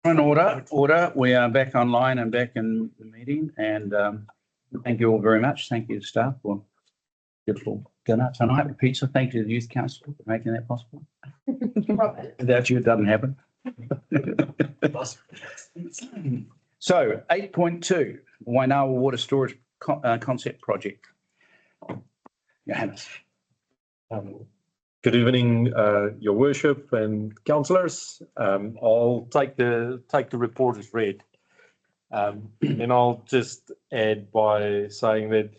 In order. We are back online and back in the meeting, and thank you all very much. Thank you, staff, for beautiful dinner tonight with pizza. Thank you to the Youth Council for making that possible. Without you, it doesn't happen. So 8.2, Waingawa Water Storage Concept Project. Johannes. Good evening, Your Worship and councillors. I'll take the report as read, and I'll just add by saying that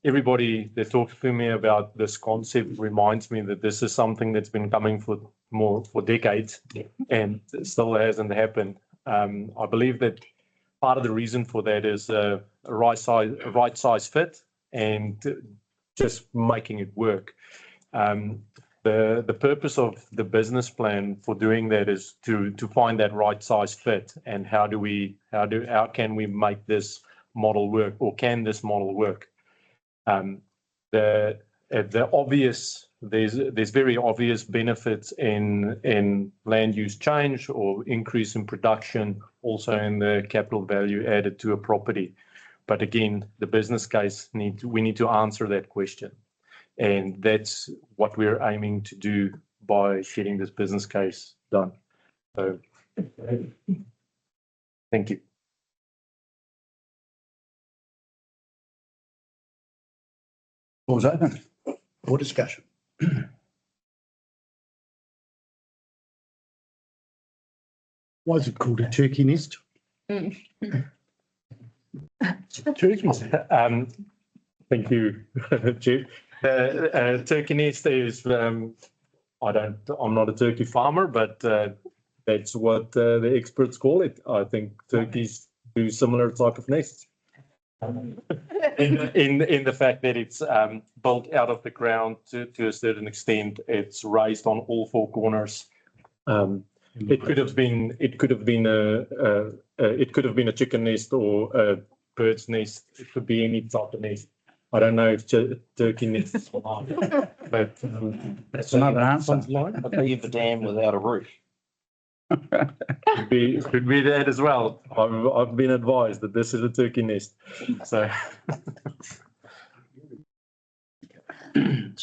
everybody that talks to me about this concept reminds me that this is something that's been coming for decades, and it still hasn't happened. I believe that part of the reason for that is a right size fit and just making it work. The purpose of the business plan for doing that is to find that right size fit, and how can we make this model work, or can this model work? There's very obvious benefits in land use change or increase in production, also in the capital value added to a property. But again, the business case we need to answer that question. And that's what we're aiming to do by getting this business case done. So, thank you. Floor's open for discussion. Why is it called a turkey nest? Turkeys. Thank you, Chief. Turkey nest is, I'm not a turkey farmer, but that's what the experts call it. I think turkeys do similar type of nests. In the fact that it's built out of the ground to a certain extent, it's raised on all four corners. It could have been a chicken nest or a bird's nest. It could be any type of nest. I don't know if turkey nests or not, but that's another answer. A beaver dam without a roof. Could be that as well. I've been advised that this is a turkey nest. So, I'm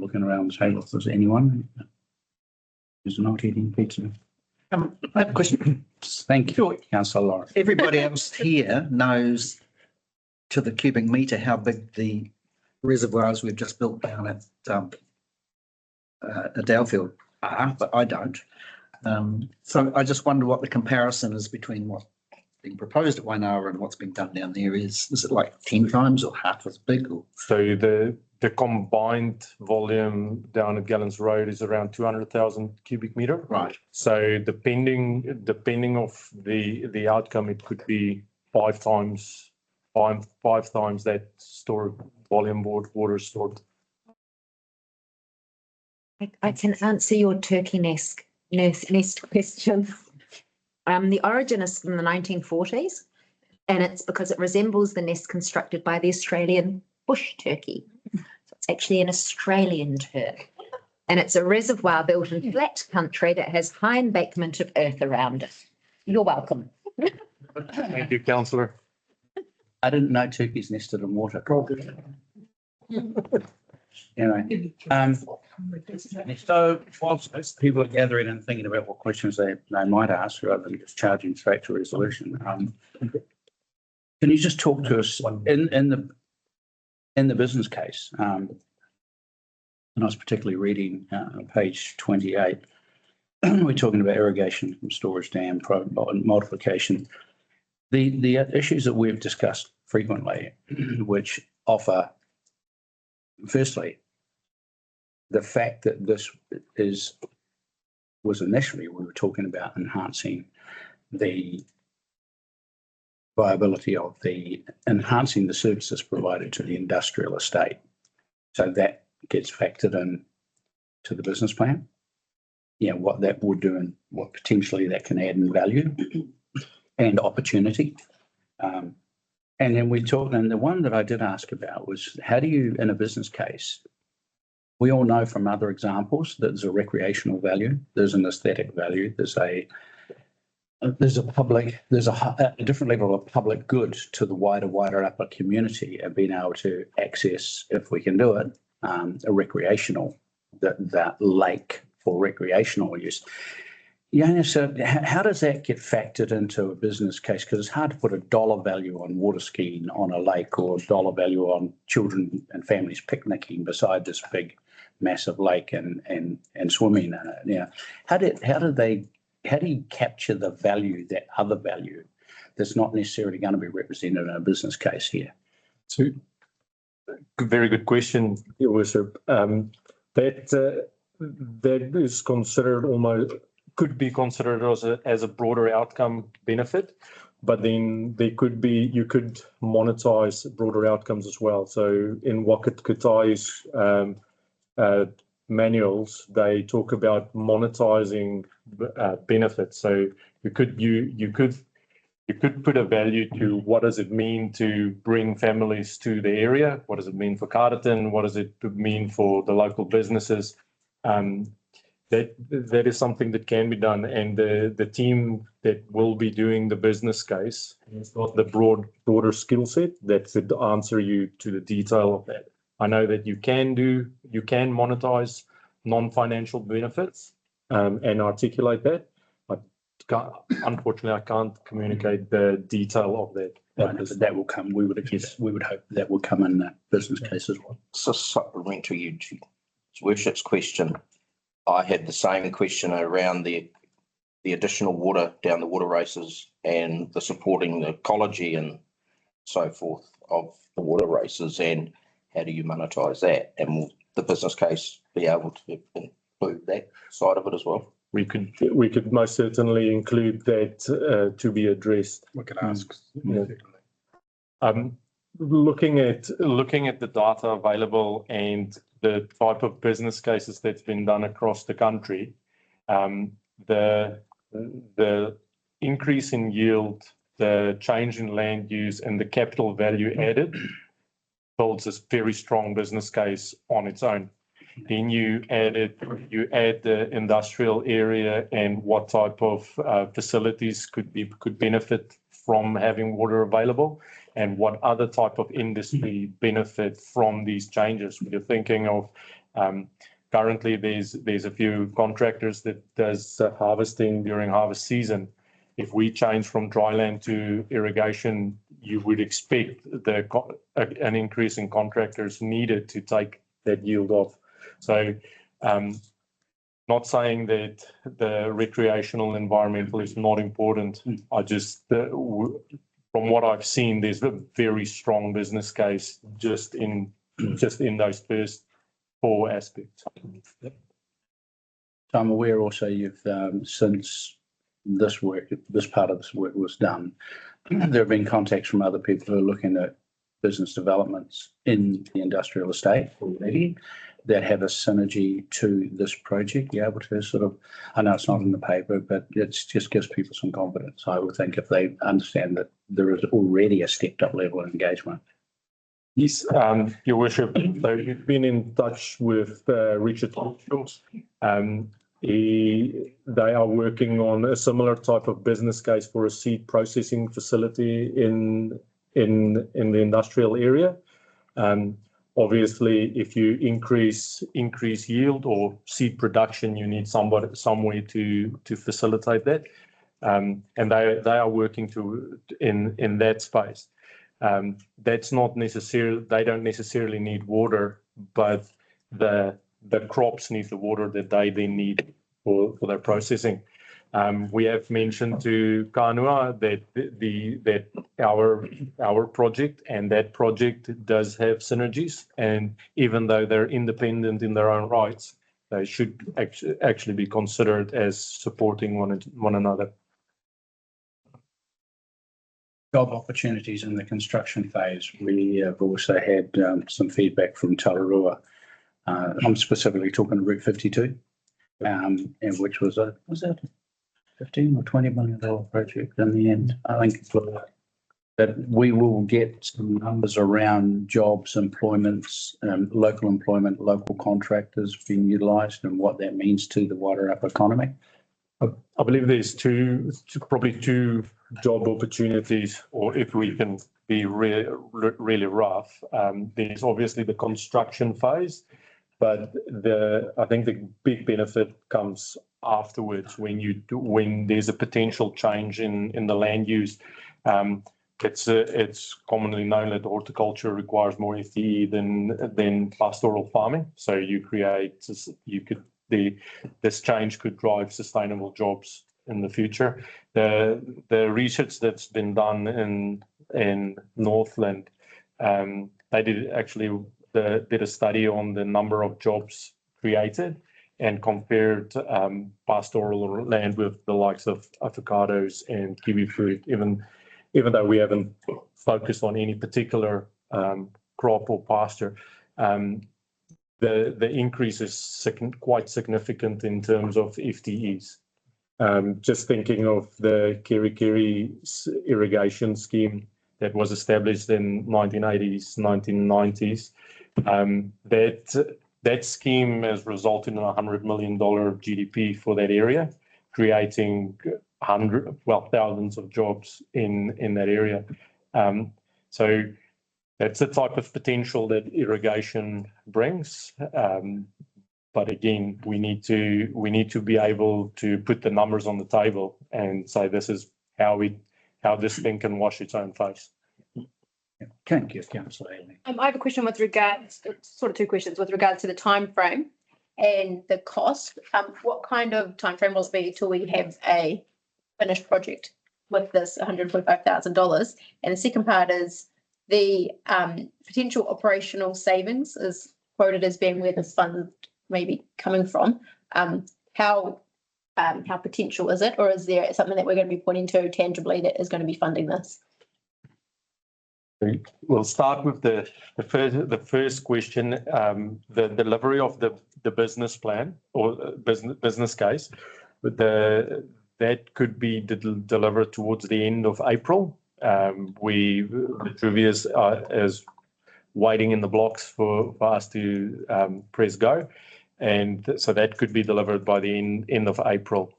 looking around the table. If there's anyone who's not eating pizza. I have a question. Thank you, Councillor Lawrence. Everybody else here knows to the cubic metre how big the reservoirs we've just built down at Dalefield are, but I don't. So I just wonder what the comparison is between what's being proposed at Waingawa and what's being done down there. Is it like 10 times or half as big? Or? So the combined volume down at Gallons Road is around 200,000 cubic metre. Right. So depending of the outcome, it could be five times that stored volume water stored. I can answer your turkey nest question. The origin is from the 1940s, and it's because it resembles the nest constructed by the Australian bush turkey. So it's actually an Australian turk, and it's a reservoir built in flat country that has high embankment of earth around it. You're welcome. Thank you, Councillor. I didn't know turkeys nested in water. Anyway, so whilst people are gathering and thinking about what questions they might ask rather than just charging straight to resolution, can you just talk to us in the business case? And I was particularly reading page 28. We're talking about irrigation from storage dam multiplication. The issues that we've discussed frequently, which offer, firstly, the fact that this was initially, we were talking about enhancing the viability of enhancing the services provided to the industrial estate. So that gets factored in to the business plan. Yeah, what that would do and what potentially that can add in value and opportunity. And then we talked, and the one that I did ask about was, how do you, in a business case, we all know from other examples that there's a recreational value, there's an aesthetic value, there's a different level of public good to the wider upper community, and being able to access, if we can do it, a recreational, that lake for recreational use. Yeah, so how does that get factored into a business case? Because it's hard to put a dollar value on water skiing on a lake, or a dollar value on children and families picnicking beside this big, massive lake and swimming in it. Yeah, how do you capture the value, that other value, that's not necessarily going to be represented in a business case here? So, very good question, Your Worship. That is considered almost, could be considered as a broader outcome benefit, but then you could monetize broader outcomes as well. So in Wakat Katai's manuals, they talk about monetizing benefits. So you could put a value to what does it mean to bring families to the area? What does it mean for Carterton? What does it mean for the local businesses? That is something that can be done, and the team that will be doing the business case has got the broader skill set that could answer you to the detail of that. I know that you can monetize non-financial benefits and articulate that. Unfortunately, I can't communicate the detail of that. That will come. We would hope that will come in the business case as well. So supplementary to Worship's question, I had the same question around the additional water down the water races and the supporting the ecology and so forth of the water races, and how do you monetize that? And will the business case be able to include that side of it as well? We could most certainly include that to be addressed. We could ask. Looking at the data available and the type of business cases that's been done across the country, the increase in yield, the change in land use, and the capital value added builds this very strong business case on its own. Then you add the industrial area and what type of facilities could benefit from having water available, and what other type of industry benefit from these changes. We're thinking of currently there's a few contractors that does harvesting during harvest season. If we change from dry land to irrigation, you would expect an increase in contractors needed to take that yield off. So not saying that the recreational environmental is not important. I just, from what I've seen, there's a very strong business case just in those first four aspects. So I'm aware also you've, since this part of this work was done, there have been contacts from other people who are looking at business developments in the industrial estate already that have a synergy to this project. You're able to sort of, I know it's not in the paper, but it just gives people some confidence. I would think if they understand that there is already a stepped up level of engagement. Yes, Your Worship, so you've been in touch with Richard. They are working on a similar type of business case for a seed processing facility in the industrial area. Obviously, if you increase yield or seed production, you need somewhere to facilitate that, and they are working in that space. That's not necessarily, they don't necessarily need water, but the crops need the water that they then need for their processing. We have mentioned to Kānua that our project and that project does have synergies, and even though they're independent in their own rights, they should actually be considered as supporting one another. Job opportunities in the construction phase. We have also had some feedback from Tararua. I'm specifically talking Route 52, and which was that $15 or $20 million project in the end. I think that we will get some numbers around jobs, employments, local employment, local contractors being utilised and what that means to the Wairarapa economy? I believe there's probably two job opportunities, or if we can be really rough, there's obviously the construction phase, but I think the big benefit comes afterwards when there's a potential change in the land use. It's commonly known that horticulture requires more FTE than pastoral farming. So this change could drive sustainable jobs in the future. The research that's been done in Northland, they did a study on the number of jobs created and compared pastoral land with the likes of avocados and kiwi fruit, even though we haven't focused on any particular crop or pasture. The increase is quite significant in terms of FTEs. Just thinking of the Kiri irrigation scheme that was established in 1980s, 1990s, that scheme has resulted in $100 million GDP for that area, creating thousands of jobs in that area. So that's the type of potential that irrigation brings. But again, we need to be able to put the numbers on the table and say this is how this thing can wash its own face. Thank you, Councillor Amy. I have a question with regards, sort of two questions with regards to the time frame and the cost. What kind of time frame will it be till we have a finished project with this $145,000? And the second part is the potential operational savings is quoted as being where this fund may be coming from. How potential is it, or is there something that we're going to be pointing to tangibly that is going to be funding this? We'll start with the first question. The delivery of the business plan or business case, that could be delivered towards the end of April. Vitruvius is waiting in the blocks for us to press go, and so that could be delivered by the end of April.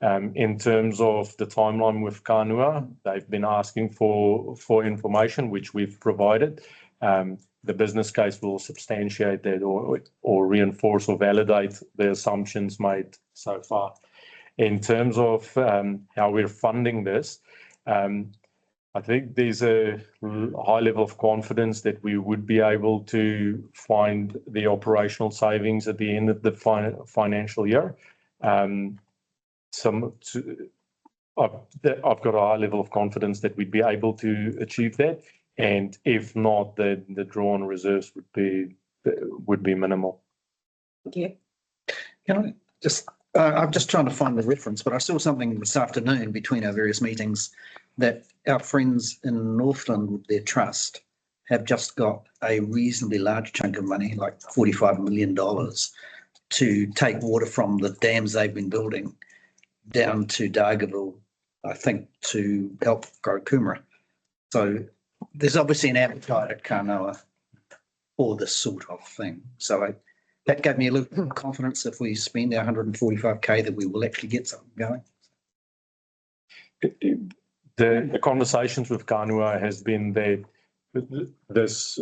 In terms of the timeline with Kānua, they've been asking for information, which we've provided. The business case will substantiate that or reinforce or validate the assumptions made so far. In terms of how we're funding this, I think there's a high level of confidence that we would be able to find the operational savings at the end of the financial year. I've got a high level of confidence that we'd be able to achieve that, and if not, the drawn reserves would be minimal. Thank you. Can I just, I'm just trying to find the reference, but I saw something this afternoon between our various meetings that our friends in Northland with their trust have just got a reasonably large chunk of money, like $45 million, to take water from the dams they've been building down to Dargaville, I think, to help grow kumara. So there's obviously an appetite at Kānoa for this sort of thing. So that gave me a little confidence if we spend our 145K that we will actually get something going. The conversations with Kānua has been that this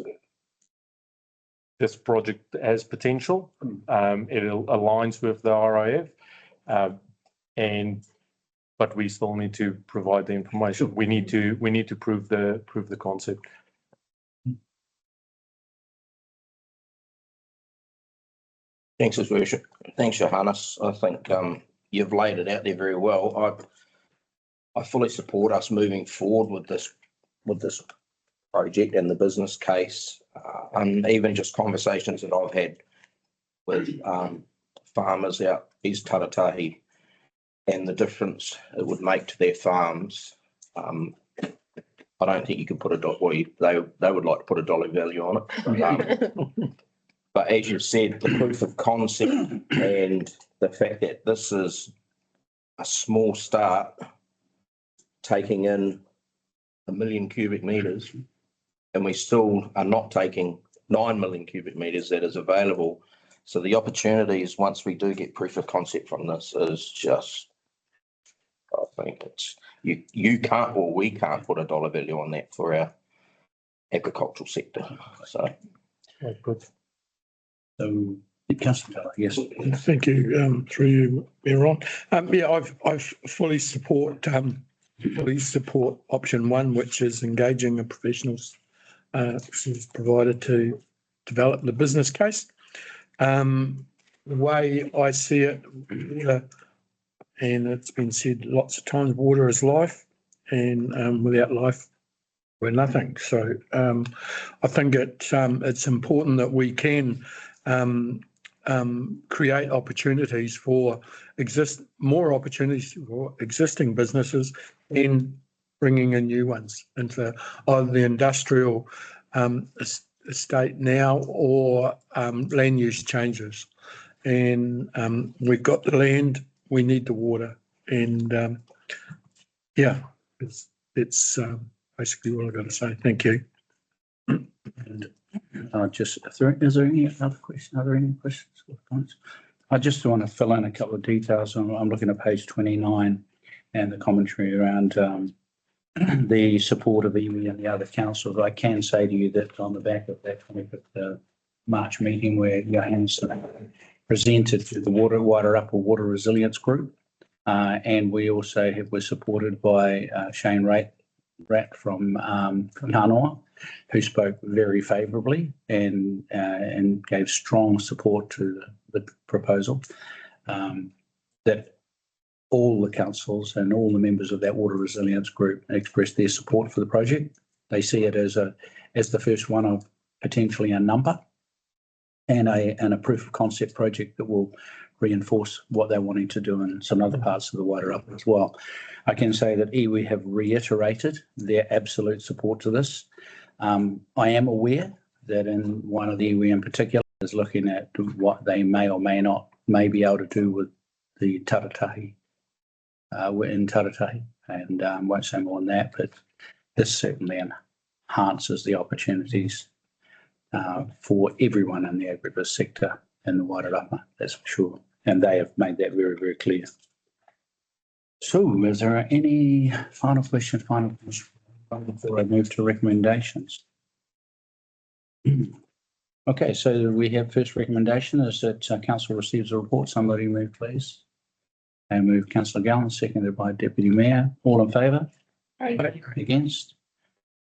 project has potential. It aligns with the RIF. But we still need to provide the information. We need to prove the concept. Thanks, His Worship. Thanks, Johannes. I think you've laid it out there very well. I fully support us moving forward with this project and the business case, and even just conversations that I've had with farmers out East Taratahi and the difference it would make to their farms. I don't think you can put they would like to put a dollar value on it. But as you said, the proof of concept and the fact that this is a small start, taking in 1 million cubic meters, and we still are not taking 9 million cubic meters that is available. So the opportunities, once we do get proof of concept from this, is just, I think it's, you can't, or we can't put a dollar value on that for our agricultural sector. So Good. So, Councillor, yes. Thank you, through you, Mayor Ron. Yeah, I fully support option one, which is engaging a professional service provider to develop the business case. The way I see it, water, and it's been said lots of times, water is life, and without life, we're nothing. So I think it's important that we can create opportunities for more opportunities for existing businesses and bringing in new ones into either the industrial estate now or land use changes. And we've got the land, we need the water, and yeah, it's basically what I've got to say. Thank you. And is there any other question? Are there any questions or comments? I just want to fill in a couple of details. I'm looking at page 29 and the commentary around the support of iwi and the other councils. I can say to you that on the back of that 25th March meeting where Johannesson presented to the Wairarapa Water Resilience Group, and we also were supported by Shane Rat from Kanoa, who spoke very favourably and gave strong support to the proposal. That all the councils and all the members of that water resilience group expressed their support for the project. They see it as the first one of potentially a number, and a proof of concept project that will reinforce what they're wanting to do in some other parts of the Wairarapa as well. I can say that iwi have reiterated their absolute support to this. I am aware that in one of the iwi in particular is looking at what they may or may be able to do with the Taratahi, in Taratahi, and won't say more on that, but this certainly enhances the opportunities for everyone in the agribusiness sector in the Wairarapa, that's for sure. And they have made that very, very clear. So is there any final question before I move to recommendations? Okay, so we have first recommendation is that council receives a report. Somebody move, please. And move Councillor Gallen, seconded by Deputy Mayor. All in favour? Aye. Against?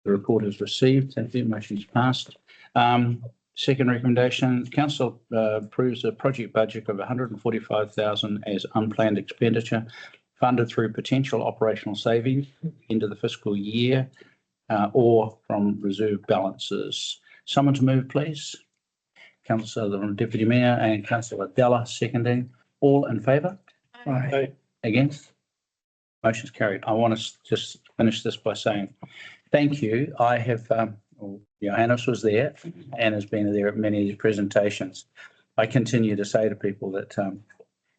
The report is received. Thank you. Motion is passed. Second recommendation, council approves a project budget of 145,000 as unplanned expenditure funded through potential operational savings into the fiscal year or from reserve balances. Someone to move, please. Councillor Deputy Mayor and Councillor Della seconding. All in favour? Aye. Against? Motion's carried. I want to just finish this by saying thank you. I have, Johannes was there and has been there at many of the presentations. I continue to say to people that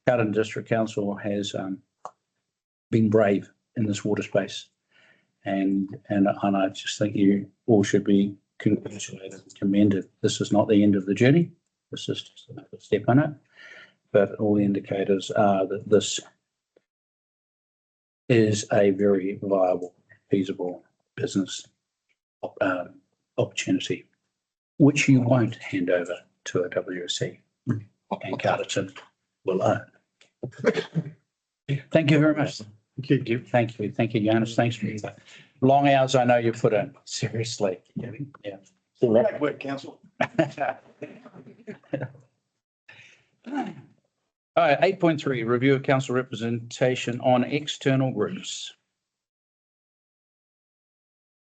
Carterton District Council has been brave in this water space, and I just think you all should be congratulated and commended. This is not the end of the journey. This is just another step in it, but all the indicators are that this is a very viable, feasible business opportunity, which you won't hand over to a WSC, and Carterton will own. Thank you very much. Thank you. Thank you. Thank you, Johannes. Thanks for the long hours I know you put in. Seriously. Yeah. Great work, council. All right, 8.3, review of council representation on external groups.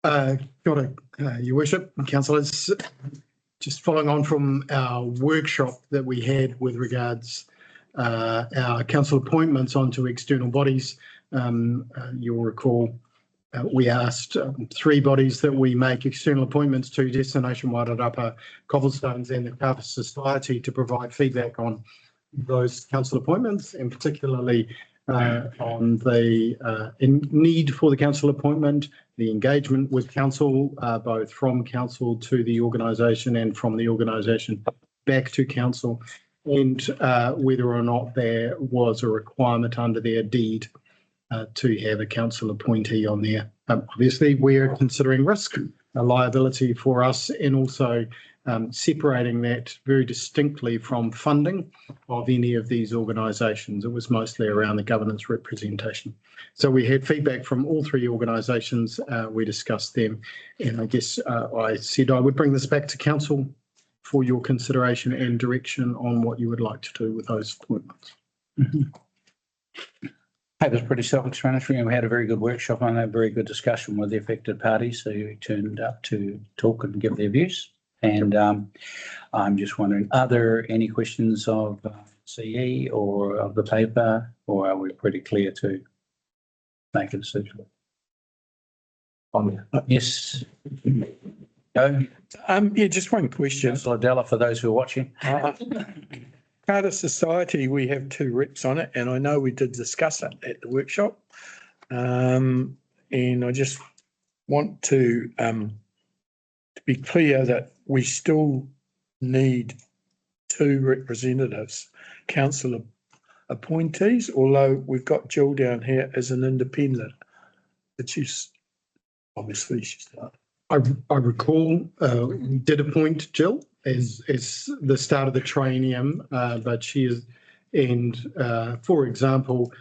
Kia ora, Your Worship and councillors. Just following on from our workshop that we had with regards our council appointments onto external bodies, you'll recall we asked 3 bodies that we make external appointments to, Destination Wairarapa, Cobblestones and the Carterton Society, to provide feedback on those council appointments, and particularly on the need for the council appointment, the engagement with council, both from council to the organisation and from the organisation back to council, and whether or not there was a requirement under their deed to have a council appointee on there. Obviously, we're considering risk, a liability for us, and also separating that very distinctly from funding of any of these organisations. It was mostly around the governance representation. So we had feedback from all three organisations. We discussed them, and I guess I said I would bring this back to council for your consideration and direction on what you would like to do with those appointments. It was pretty self-explanatory, and we had a very good workshop on that, very good discussion with the affected parties who turned up to talk and give their views. And I'm just wondering, are there any questions of CE or of the paper, or are we pretty clear to make a decision? Yes. Go. Yeah, just one question. Councillor Della, for those who are watching. Carter Society, we have 2 reps on it, and I know we did discuss it at the workshop. And I just want to be clear that we still need 2 representatives, council appointees, although we've got Jill down here as an independent. But she's obviously I recall we did appoint Jill as the start of the triennium, but she is, and for example,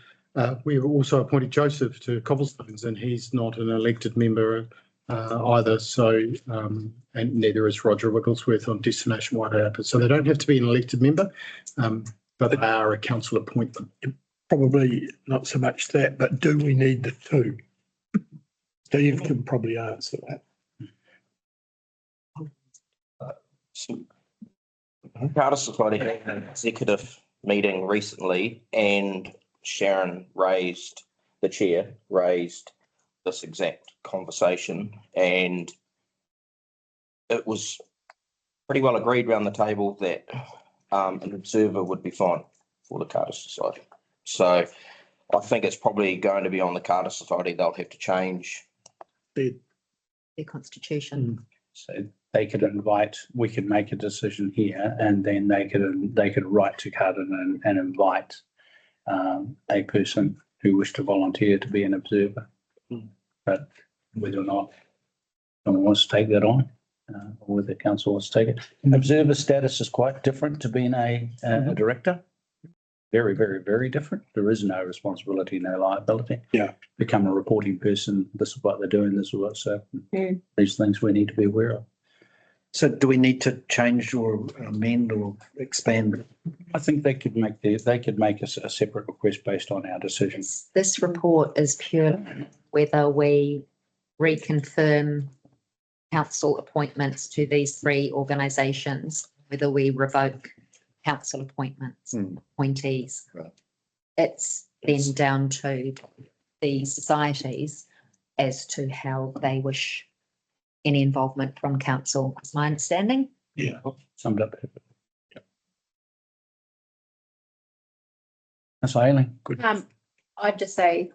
we also appointed Joseph to Cobblestones, and he's not an elected member either. So, and neither is Roger Wigglesworth on Destination Wairarapa. So they don't have to be an elected member, but they are a council appointment. probably not so much that, but do we need the 2? Steve can probably answer that. Carter Society had an executive meeting recently, and Sharon the chair raised this exact conversation, and it was pretty well agreed around the table that an observer would be fine for the Carter Society. So I think it's probably going to be on the Carter Society. They'll have to change their constitution. So they could invite, we could make a decision here, and then they could write to Carterton and invite a person who wished to volunteer to be an observer. But whether or not someone wants to take that on, or whether the council wants to take it. Observer status is quite different to being a director. Very, very, very different. There is no responsibility, no liability. Yeah. Become a reporting person. This is what they're doing. This is what's happening. These things we need to be aware of. So do we need to change or amend or expand? I think they could make a separate request based on our decision. This report is purely whether we reconfirm council appointments to these 3 organisations, whether we revoke council appointments, appointees. Right. It's then down to the societies as to how they wish any involvement from council, is my understanding. Yeah. Summed up. That's Aileen. Good. I'd just say,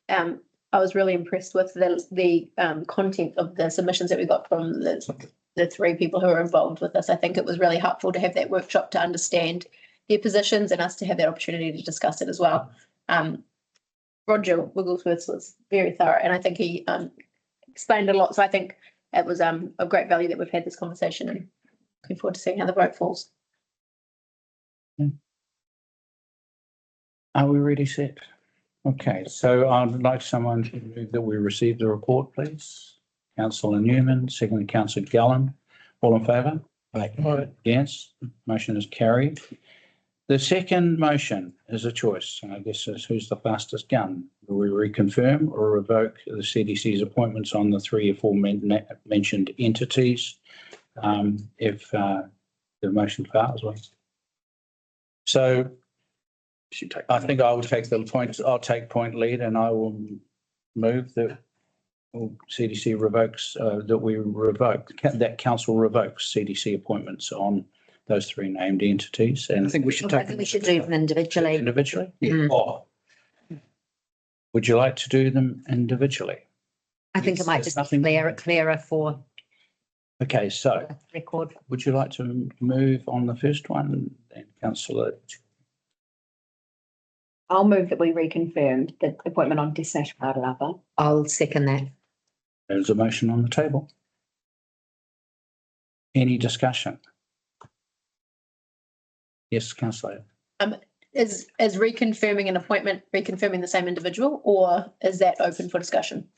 I was really impressed with the content of the submissions that we got from the 3 people who are involved with this. I think it was really helpful to have that workshop to understand their positions and us to have that opportunity to discuss it as well. Roger Wigglesworth was very thorough, and I think he explained a lot. So I think it was of great value that we've had this conversation, and looking forward to seeing how the vote falls. Are we ready set? Okay, so I'd like someone to move that we receive the report, please. Councillor Newman, secondly Councillor Gallen. All in favour? Aye. Yes, motion is carried. The second motion is a choice, and I guess is who's the fastest gun? Will we reconfirm or revoke the CDC's appointments on the 3 or 4 mentioned entities if the motion fails? So I think I will take the point. I'll take point lead, and I will move that CDC revokes that we revoke that council revokes CDC appointments on those 3 named entities. And I think we should I take think we should do them individually. individually. Mm. Oh, Would you like to do them individually? I think it might There's just be nothing- clearer for Okay, so the record. would you like to move on the first one, then councillor? I'll move that we reconfirmed the appointment on Destination Wairarapa. I'll second that. There's a motion on the table. Any discussion? Yes, councillor. Is reconfirming an appointment, reconfirming the same individual, or is that open for discussion?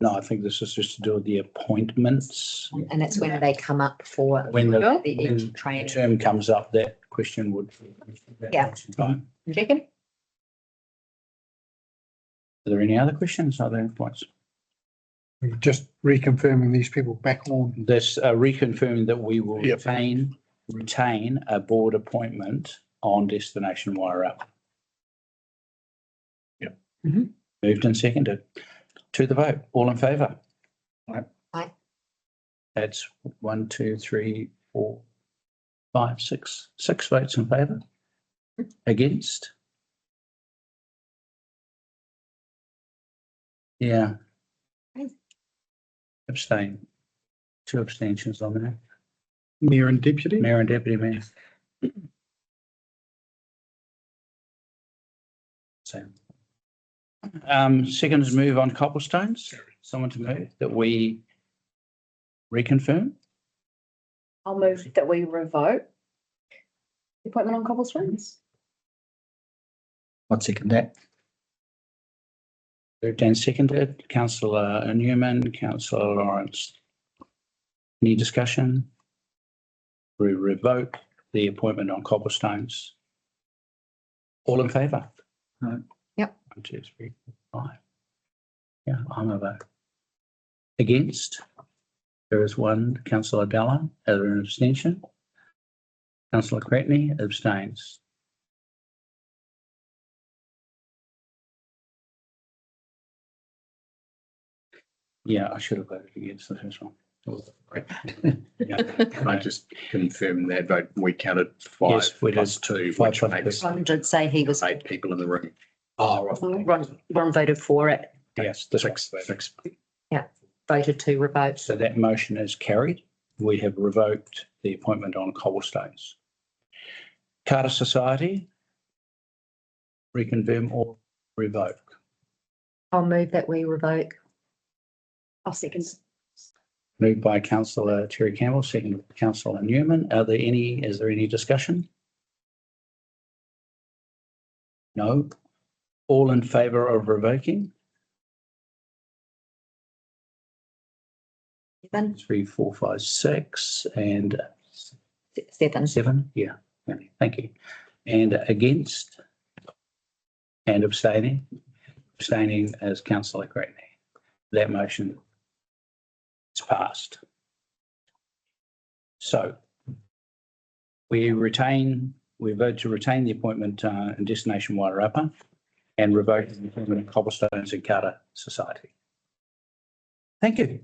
No, I think this is just to do with the appointments. And it's when they come up for When the the when each training. term comes up, that question would. Yeah. Fine. Second? Are there any other questions? Are there any points? We're just reconfirming these people back on. This reconfirming that we will Yep. retain a board appointment on Destination Wairarapa. Yep. Mhm. Moved and seconded. To the vote, all in favour? Aye. That's 1, 2, 3, 4, 5, 6. 6 votes in favour. Against? Yeah. Aye. Abstain. 2 abstentions on there. Mayor and deputy. Mayor and deputy mayor. So. Second is move on cobblestones. Someone to move that we reconfirm. I'll move that we revoke the appointment on Cobblestones. I'd second that. Moved and seconded. Councillor Newman, Councillor Lawrence. Any discussion? We revoke the appointment on cobblestones. All in favour? Aye. Yep. 1, 2, 3, 4, 5. Yeah, I'm a vote. Against? There is 1, councillor Dalla, as an abstention. Councillor Cretney abstains. Yeah, I should have voted against the first one. Yeah, can I just confirm that vote? We counted 5 Yes, we did. plus 2, 5 which plus makes Ron did say he was, 8 people in the room. Oh, Ron voted for it, yes, this 6, one. 6. voted to revoke. So that motion is carried. We have revoked the appointment on cobblestones. Carter Society, reconfirm or revoke. I'll move that we revoke. I'll second. Moved by councillor Terry Campbell, seconded by councillor Newman. Is there any discussion? No. All in favour of revoking? 7, 3, 4, 5, 6 and 7. 7. Yeah, thank you. And against? And abstaining? Abstaining as councillor Cretney. That motion is passed. So we vote to retain the appointment in Destination Wairarapa and revoke the appointment of Cobblestones and Carter Society. Thank you.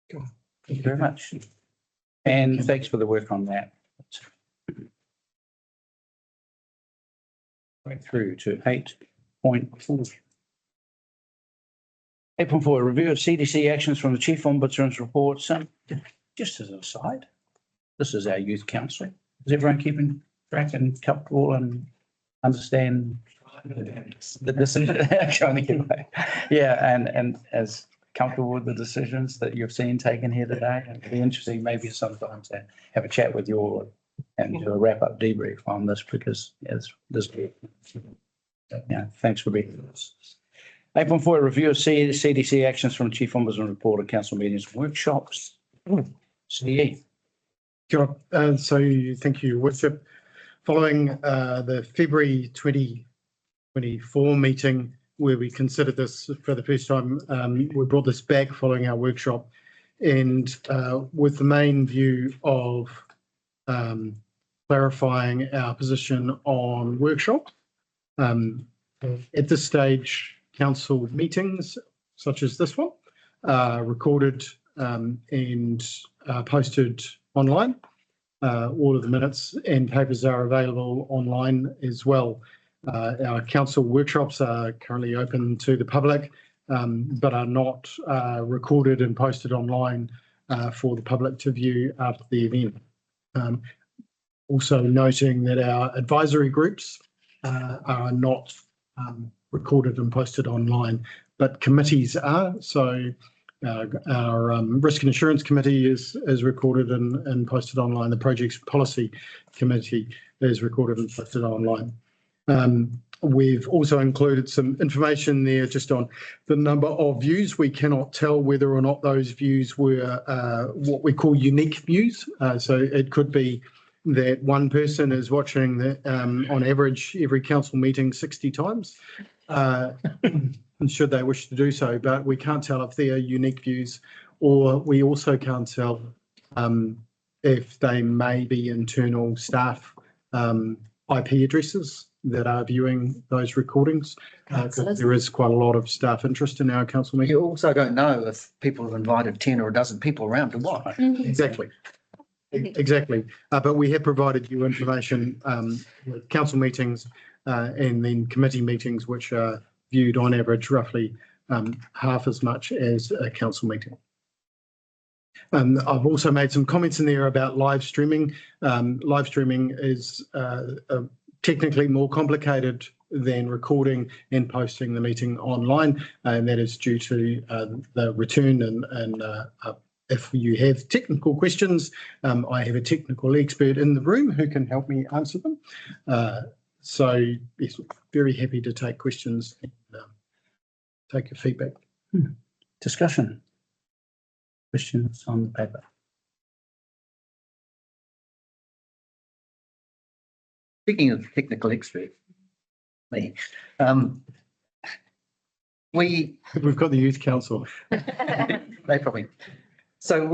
Thank you very much. And thanks for the work on that. Right through to 8.4. 8.4, review of CDC actions from the Chief Ombudsman's reports. Just as an aside, this is our youth council. Is everyone keeping track and comfortable and understand the decision? Yeah, and as comfortable with the decisions that you've seen taken here today? It'd be interesting maybe sometimes to have a chat with you all and do a wrap-up debrief on this because this. Yeah, thanks for being with us. 8.4, review of CDC actions from Chief Ombudsman report at council meetings and workshops. CE. So thank you, Worship. Following the February 2024 meeting where we considered this for the first time, we brought this back following our workshop and with the main view of clarifying our position on workshop. At this stage, council meetings such as this one are recorded and posted online. All of the minutes and papers are available online as well. Our council workshops are currently open to the public, but are not recorded and posted online for the public to view after the event. Also noting that our advisory groups are not recorded and posted online, but committees are. So our Risk and Insurance Committee is recorded and posted online. The Projects Policy Committee is recorded and posted online. We've also included some information there just on the number of views. We cannot tell whether or not those views were what we call unique views. So it could be that one person is watching on average every council meeting 60 times, should they wish to do so. But we can't tell if they are unique views, or we also can't tell if they may be internal staff IP addresses that are viewing those recordings. There is quite a lot of staff interest in our council meeting. You also don't know if people have invited 10 or a dozen people around to watch. Exactly. Exactly. But we have provided you information with council meetings and then committee meetings, which are viewed on average roughly half as much as a council meeting. I've also made some comments in there about live streaming. Live streaming is technically more complicated than recording and posting the meeting online, and that is due to the return and if you have technical questions, I have a technical expert in the room who can help me answer them. So yes, very happy to take questions and take your feedback. Discussion. Questions on the paper. Speaking of technical expert, me, We've got the youth council. they probably. So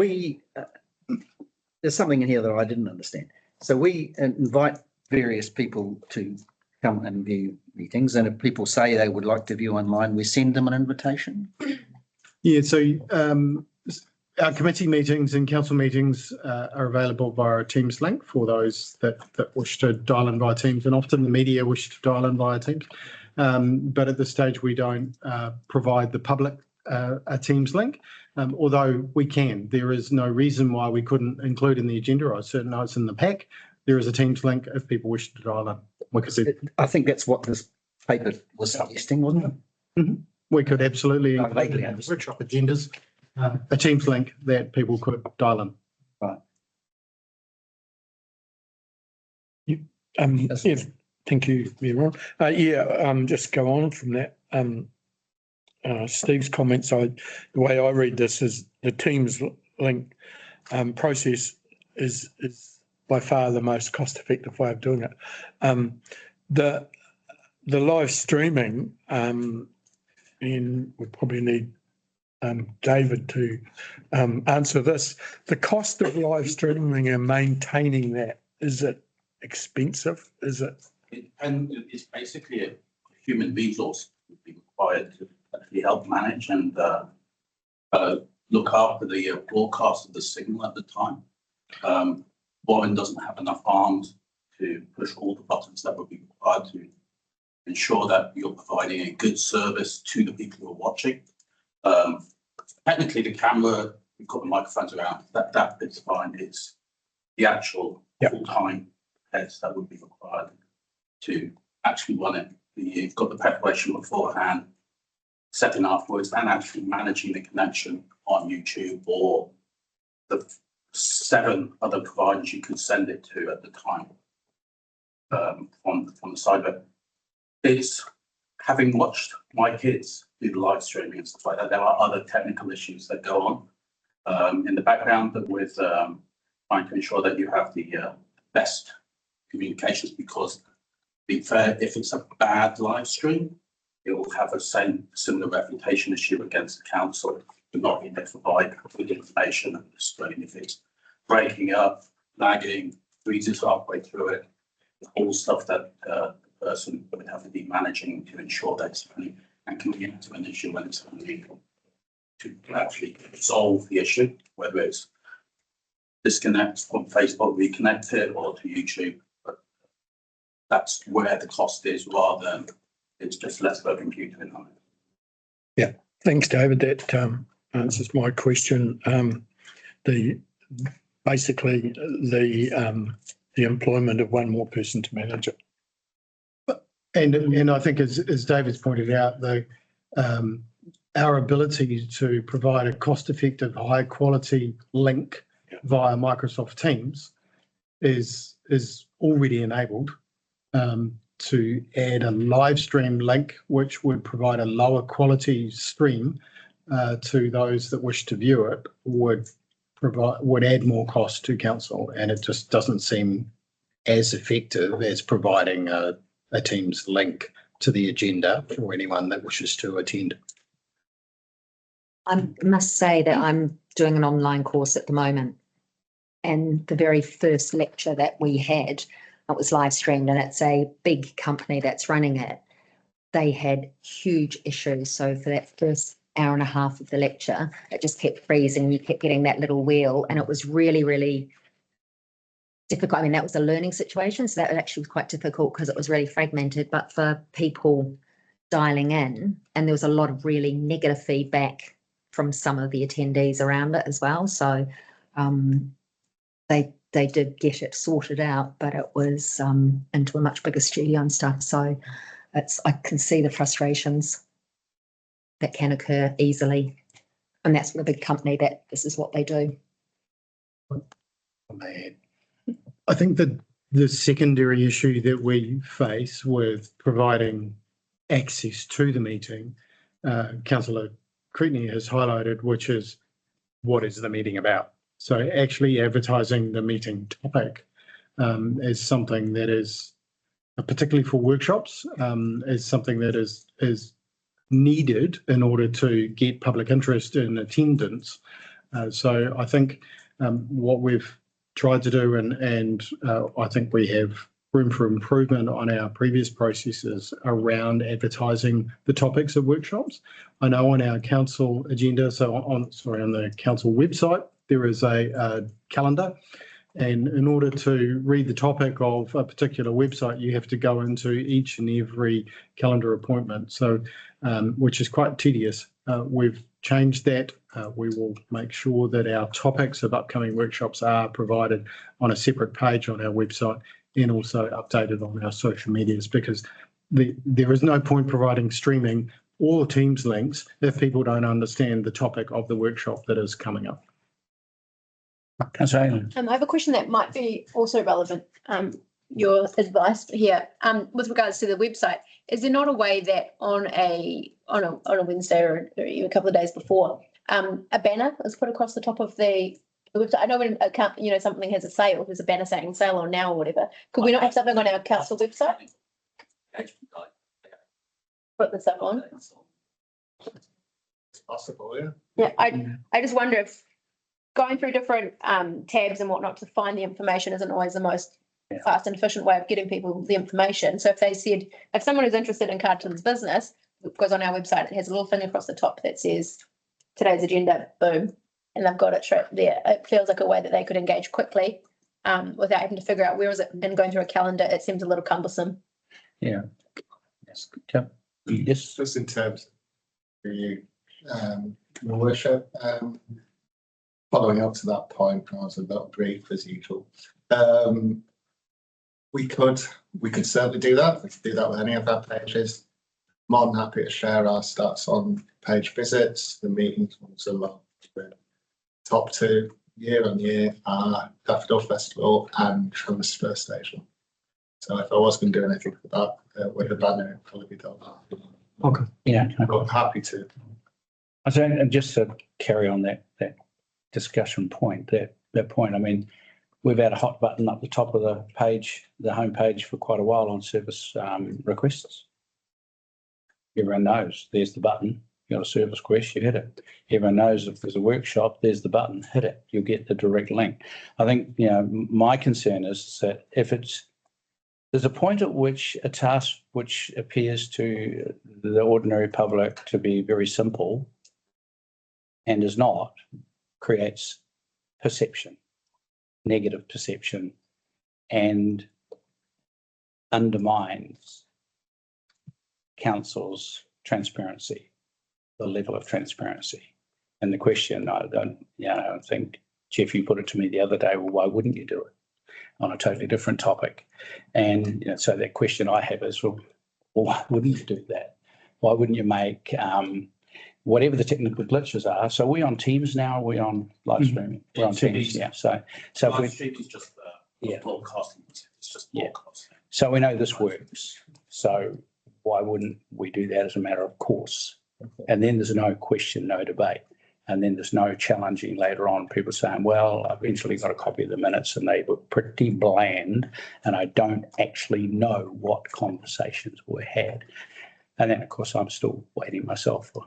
there's something in here that I didn't understand. So we invite various people to come and view meetings, and if people say they would like to view online, we send them an invitation. Yeah, so our committee meetings and council meetings are available via Teams link for those that wish to dial in via Teams, and often the media wish to dial in via Teams. But at this stage, we don't provide the public a Teams link, although we can. There is no reason why we couldn't include in the agenda. I certainly know it's in the pack. There is a Teams link if people wish to dial in. I think that's what this paper was suggesting, wasn't it? Mm-hmm. We could absolutely I vaguely include understand. workshop agendas, a Teams link that people could dial in. Right. Yeah, thank you, Mayor. Just go on from that. Steve's comments, the way I read this is the Teams link process is by far the most cost-effective way of doing it. The live streaming, and we probably need David to answer this. The cost of live streaming and maintaining that, is it expensive? Is it? And it's basically a human resource would be required to actually help manage and look after the broadcast of the signal at the time. Warren doesn't have enough arms to push all the buttons that would be required to ensure that you're providing a good service to the people who are watching. Technically, the camera, we've got the microphones around, that bit's fine. It's the actual full-time heads that would be required to actually run it. You've got the preparation beforehand, setting afterwards, and actually managing the connection on YouTube or the 7 other providers you could send it to at the time from the side of it. It's having watched my kids do the live streaming and stuff like that. There are other technical issues that go on in the background that with trying to ensure that you have the best communications, because to be fair, if it's a bad live stream, it will have a similar reputation issue against the council for not being able to provide good information and the screen. If it's breaking up, lagging, freezes halfway through it, all stuff that the person would have to be managing to ensure that it's only and can get to an issue when it's illegal to actually resolve the issue, whether it's disconnect from Facebook, reconnect it, or to YouTube. But that's where the cost is rather than it's just less of a computer in on it. Thanks, David. That answers my question. The basically the employment of one more person to manage it. And I think as David's pointed out, our ability to provide a cost-effective, high-quality link via Microsoft Teams is already enabled. To add a live stream link, which would provide a lower quality stream to those that wish to view it, would add more cost to council, and it just doesn't seem as effective as providing a Teams link to the agenda for anyone that wishes to attend. I must say that I'm doing an online course at the moment. And the very first lecture that we had, it was live streamed, and it's a big company that's running it. They had huge issues. So for that first hour and a half of the lecture, it just kept freezing. You kept getting that little wheel, and it was really, really difficult. I mean, that was a learning situation. So that actually was quite difficult because it was really fragmented. But for people dialing in, and there was a lot of really negative feedback from some of the attendees around it as well. So they did get it sorted out, but it was into a much bigger studio and stuff. So I can see the frustrations that can occur easily. And that's with a big company that this is what they do. I think that the secondary issue that we face with providing access to the meeting, Councillor Creetney has highlighted, which is what is the meeting about? So actually advertising the meeting topic is something that is, particularly for workshops, is something that is needed in order to get public interest in attendance. So I think what we've tried to do, and I think we have room for improvement on our previous processes around advertising the topics of workshops. I know on our council agenda, on the council website, there is a calendar, and in order to read the topic of a particular website, you have to go into each and every calendar appointment. So, which is quite tedious. We've changed that. We will make sure that our topics of upcoming workshops are provided on a separate page on our website and also updated on our social medias, because there is no point providing streaming or Teams links if people don't understand the topic of the workshop that is coming up. Councillor I have a question that might be also relevant. Your advice here, with regards to the website, is there not a way that on a Wednesday or even a couple of days before, a banner is put across the top of the website? I know when something has a sale, there's a banner saying sale on now or whatever. Could we not have something on our council website? Put this up on. It's possible, yeah. Yeah, I just wonder if going through different tabs and whatnot to find the information isn't always the most fast and efficient way of getting people the information. So if someone is interested in Carterton's business, goes on our website, it has a little thing across the top that says today's agenda, boom, and they've got it straight there. It feels like a way that they could engage quickly without having to figure out where is it, and going through a calendar, it seems a little cumbersome. Yeah. Yes. Yes. Just in terms of you, your worship, following up to that point, I was a bit brief as usual. We could certainly do that. We could do that with any of our pages. More than happy to share our stats on page visits. The meetings once a month. The top two year on year are Daffodil Festival and Travis First Station. So if I was going to do anything for that, with the banner, it'd probably be done. Okay. Yeah. I'm happy to. I think, and just to carry on that discussion point, that point, I mean, we've had a hot button up the top of the page, the home page, for quite a while on service requests. Everyone knows there's the button. You got a service request, you hit it. Everyone knows if there's a workshop, there's the button, hit it. You'll get the direct link. I think, my concern is that there's a point at which a task which appears to the ordinary public to be very simple and is not, creates perception, negative perception, and undermines council's transparency, the level of transparency. And the question, I think, Jeff, you put it to me the other day, well, why wouldn't you do it on a totally different topic? And so that question I have is, well, why wouldn't you do that? Why wouldn't you make whatever the technical glitches are? So we're on Teams now, we're on live streaming, we're on Teams, yeah. So if Live we, stream is just Yeah. broadcasting. It's just Yeah. broadcasting. so we know this works. So why wouldn't we do that as a matter of course? And then there's no question, no debate. And then there's no challenging later on, people saying, well, I eventually got a copy of the minutes and they were pretty bland and I don't actually know what conversations were had. And then, of course, I'm still waiting myself for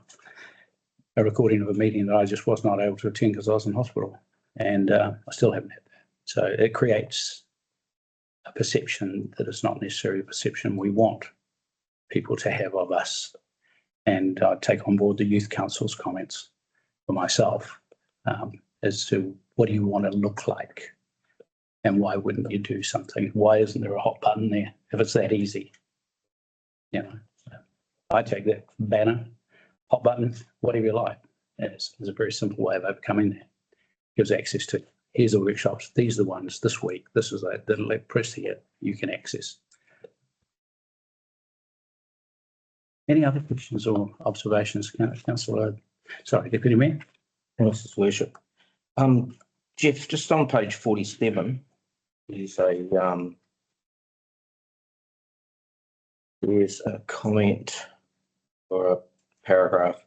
a recording of a meeting that I just was not able to attend because I was in hospital. And I still haven't had that. So it creates a perception that is not necessarily a perception we want people to have of us. And I take on board the Youth Council's comments for myself as to what do you want to look like and why wouldn't you do something? Why isn't there a hot button there if it's that easy? You know, I take that banner, hot button, whatever you like. It's a very simple way of overcoming that. Gives access to, here's the workshops, these are the ones this week, this is the press here you can access. Any other questions or observations, Councillor? Sorry, Deputy Mayor. Thanks, His Worship. Jeff, just on page 47, there's a comment or a paragraph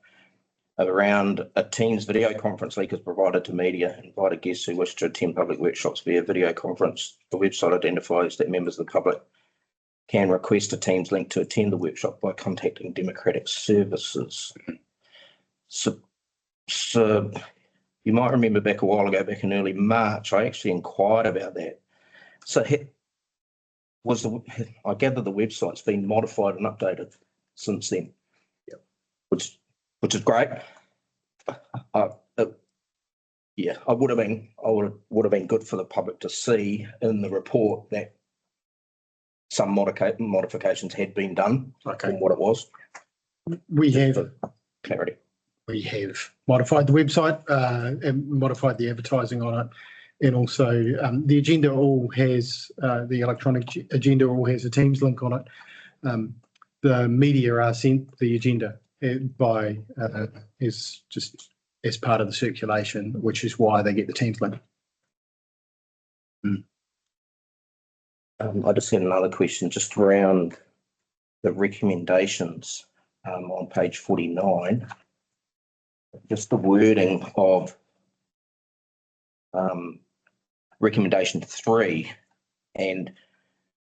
around a Teams video conference link is provided to media. Invited guests who wish to attend public workshops via video conference. The website identifies that members of the public can request a Teams link to attend the workshop by contacting Democratic Services. So you might remember back a while ago, back in early March, I actually inquired about that. So I gather the website's been modified and updated since then. Yep. Which is great. I would have been good for the public to see in the report that some modifications had been done from what it was. We have. For clarity. We have modified the website and modified the advertising on it. And also the agenda all has, the electronic agenda all has a Teams link on it. The media are sent the agenda by, is just as part of the circulation, which is why they get the Teams link. I just had another question just around the recommendations on page 49. Just the wording of recommendation 3, and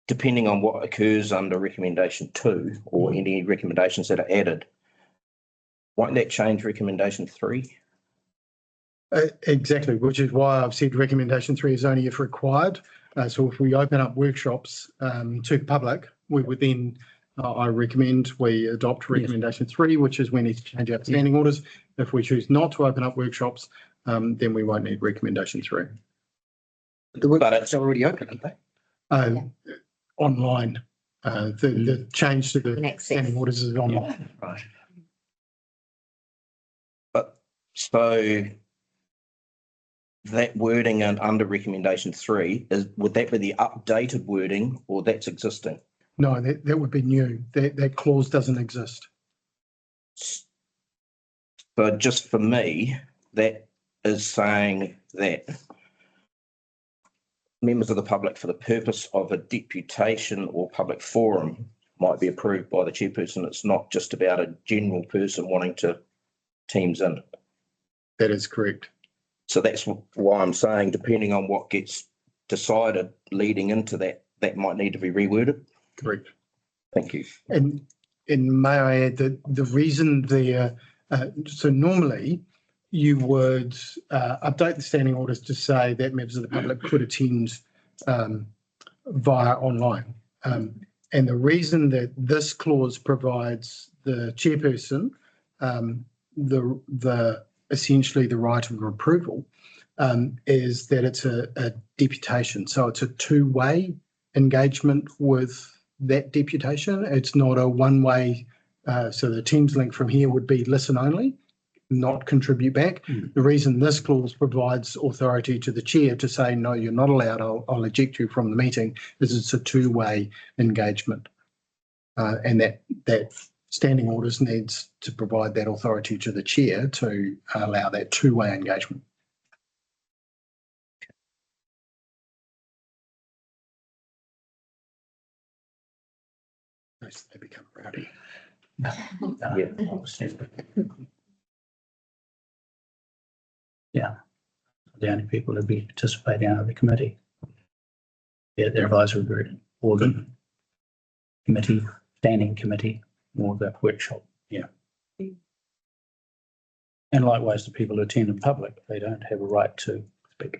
depending on what occurs under recommendation 2 or any recommendations that are added, won't that change recommendation 3? Exactly, which is why I've said recommendation 3 is only if required. So if we open up workshops to the public, we would then, I recommend we adopt recommendation 3, which is when it's change out standing orders. If we choose not to open up workshops, then we won't need recommendation 3. The workshops are already open, aren't they? Online, the change to the Access. standing orders is online. Right. But so that wording and under recommendation 3 would that be the updated wording or that's existing? No, that would be new. That clause doesn't exist. So just for me, that is saying that members of the public for the purpose of a deputation or public forum might be approved by the chairperson. It's not just about a general person wanting to Teams in. That is correct. So that's why I'm saying, depending on what gets decided leading into that, that might need to be reworded. Correct. Thank you. And may I add that the reason there, so normally you would update the standing orders to say that members of the public could attend via online. And the reason that this clause provides the chairperson the essentially the right of approval is that it's a deputation. So it's a two-way engagement with that deputation. It's not a one-way. So the Teams link from here would be listen only, not contribute back. The reason this clause provides authority to the chair to say, no, you're not allowed, I'll eject you from the meeting, is it's a two-way engagement. And that standing orders needs to provide that authority to the chair to allow that two-way engagement. They become rowdy. Yeah. Obviously. Yeah. The only people who'd be participating out of the committee. Yeah, their advisory group or the committee, standing committee, or the workshop. Yeah. And likewise, the people who attend in public, they don't have a right to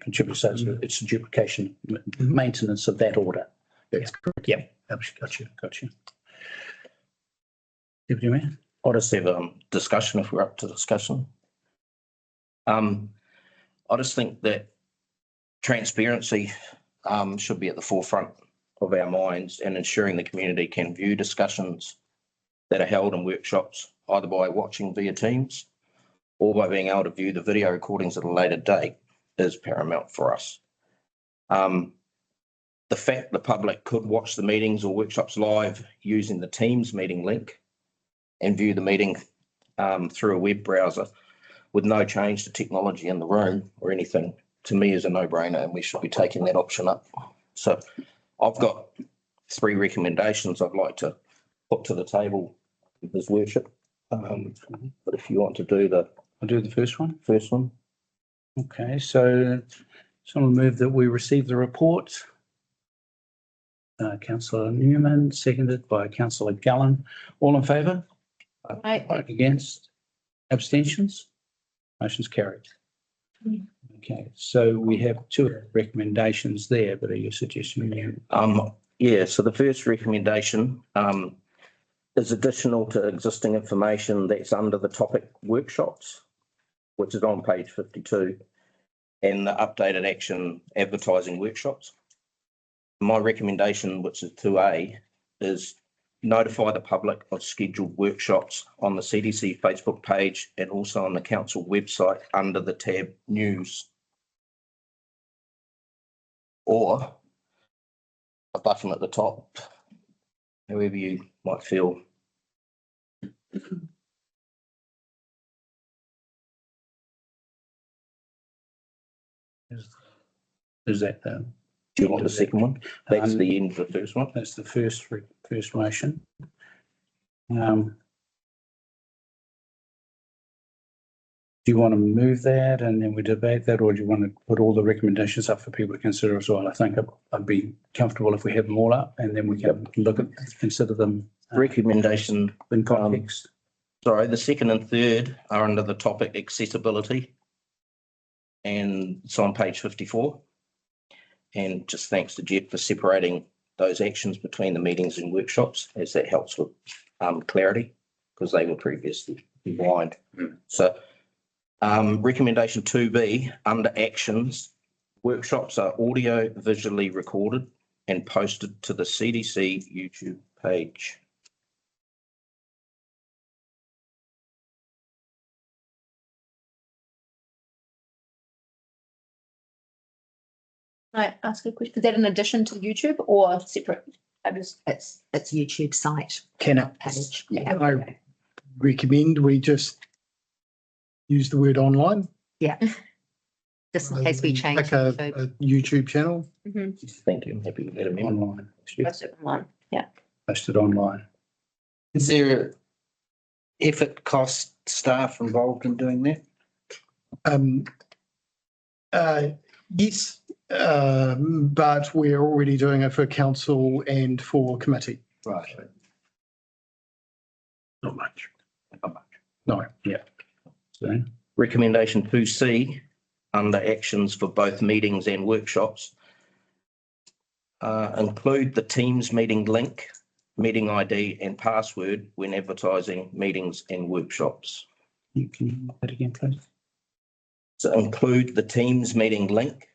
contribute. So it's a duplication, maintenance of that order. That's correct. Yeah, got you. Deputy Mayor? I'll just have a discussion if we're up to discussion. I just think that transparency should be at the forefront of our minds, and ensuring the community can view discussions that are held in workshops, either by watching via Teams or by being able to view the video recordings at a later date, is paramount for us. The fact the public could watch the meetings or workshops live using the Teams meeting link and view the meeting through a web browser with no change to technology in the room or anything, to me is a no-brainer, and we should be taking that option up. So I've got 3 recommendations I'd like to put to the table with His Worship. But if you want to do I'll do the first one. first one. Okay, so someone move that we receive the report. Councillor Newman, seconded by Councillor Gallen. All in favour? Against? Abstentions? Motion's carried. Okay, so we have 2 recommendations there, but are you suggesting you? Yeah, so the first recommendation is additional to existing information that's under the topic workshops, which is on page 52, and the updated action advertising workshops. My recommendation, which is 2A, is notify the public of scheduled workshops on the CDC Facebook page and also on the council website under the tab News. Or a button at the top, however you might feel. Is that Do you want the second one? That's the end of the first one. That's the first motion. Do you want to move that and then we debate that, or do you want to put all the recommendations up for people to consider as well? I think I'd be comfortable if we have them all up and then we can consider them. Recommendation in context. Sorry, the second and third are under the topic accessibility. And it's on page 54. And just thanks to Jeff for separating those actions between the meetings and workshops, as that helps with clarity, because they were previously blind. So recommendation 2B, under actions, workshops are audio visually recorded and posted to the CDC YouTube page. Can I ask a question? Is that in addition to YouTube or separate? It's YouTube site Can I, page. can I recommend we just use the word online? Yeah. Just in case we change. Like a YouTube channel? Thank you. Happy with that amendment. Online. Posted online. Yeah. Posted online. Is there effort, cost, staff involved in doing that? Yes, but we're already doing it for council and for committee. Right. Not much. No. Yeah. So Recommendation 2C, under actions for both meetings and workshops, include the Teams meeting link, meeting ID and password when advertising meetings and workshops. you can that again, please. So include the Teams meeting link,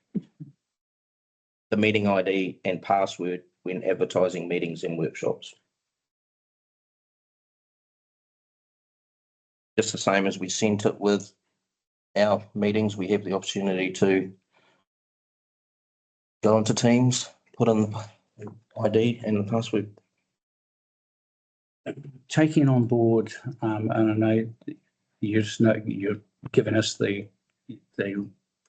the meeting ID and password when advertising meetings and workshops. Just the same as we sent it with our meetings, we have the opportunity to go into Teams, put in the ID and the password. Taking on board, and I know you've given us the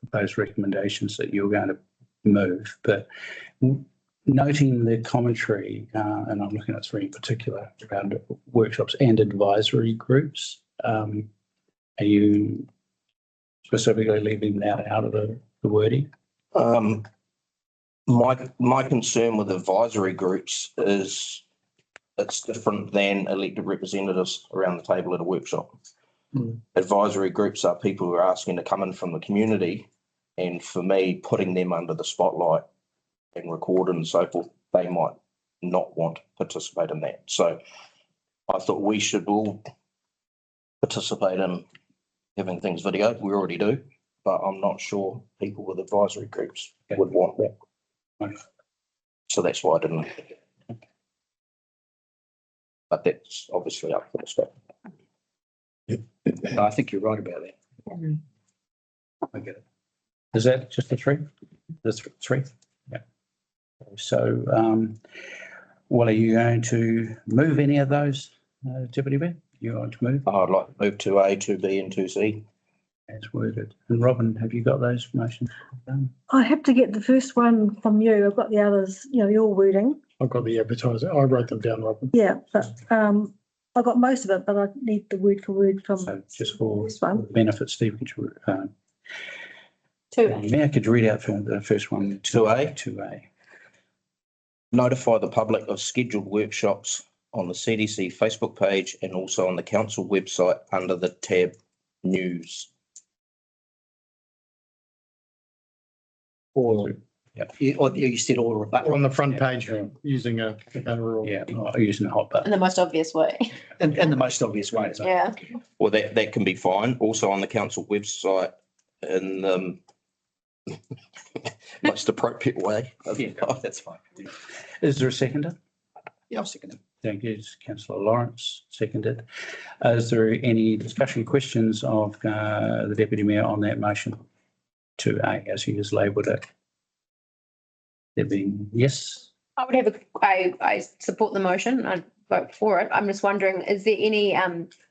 proposed recommendations that you're going to move, but noting the commentary, and I'm looking at three in particular around workshops and advisory groups, are you specifically leaving that out of the wording? My concern with advisory groups is it's different than elected representatives around the table at a workshop. Advisory groups are people who are asking to come in from the community, and for me, putting them under the spotlight and recorded and so forth, they might not want to participate in that. So I thought we should all participate in having things videoed. We already do, but I'm not sure people with advisory groups would want that. So that's why I didn't. But that's obviously up for discussion. No, I think you're right about that. I get it. Is that just the three? The three? Yeah. So, well, are you going to move any of those, Deputy Mayor? You want to move I'd like to move to A, 2B and 2C. as worded? And Robin, have you got those motions done? I have to get the first one from you. I've got the others, your wording. I've got the advertiser. I wrote them down, Robin. Yeah, but I got most of it, but I need the word for word from So just for this one. benefit, Steve, could you, 2A. Mayor, could you read out for the first one? 2A. 2A. Notify the public of scheduled workshops on the CDC Facebook page and also on the council website under the tab News. Or, you said all of that. On the front page using a or Yeah, using a hot In button. the most obvious way. In the most obvious way. So. Yeah. Well, that can be fine. Also on the council website in the most appropriate way. Yeah, Oh, that's fine. Is there a seconder? Yeah, I'll second it. Thank you, Councillor Lawrence, seconded. Is there any discussion, questions of the Deputy Mayor on that motion? 2A, as he has labelled it. There being yes? I would have I support the motion. I'd vote for it. I'm just wondering, is there any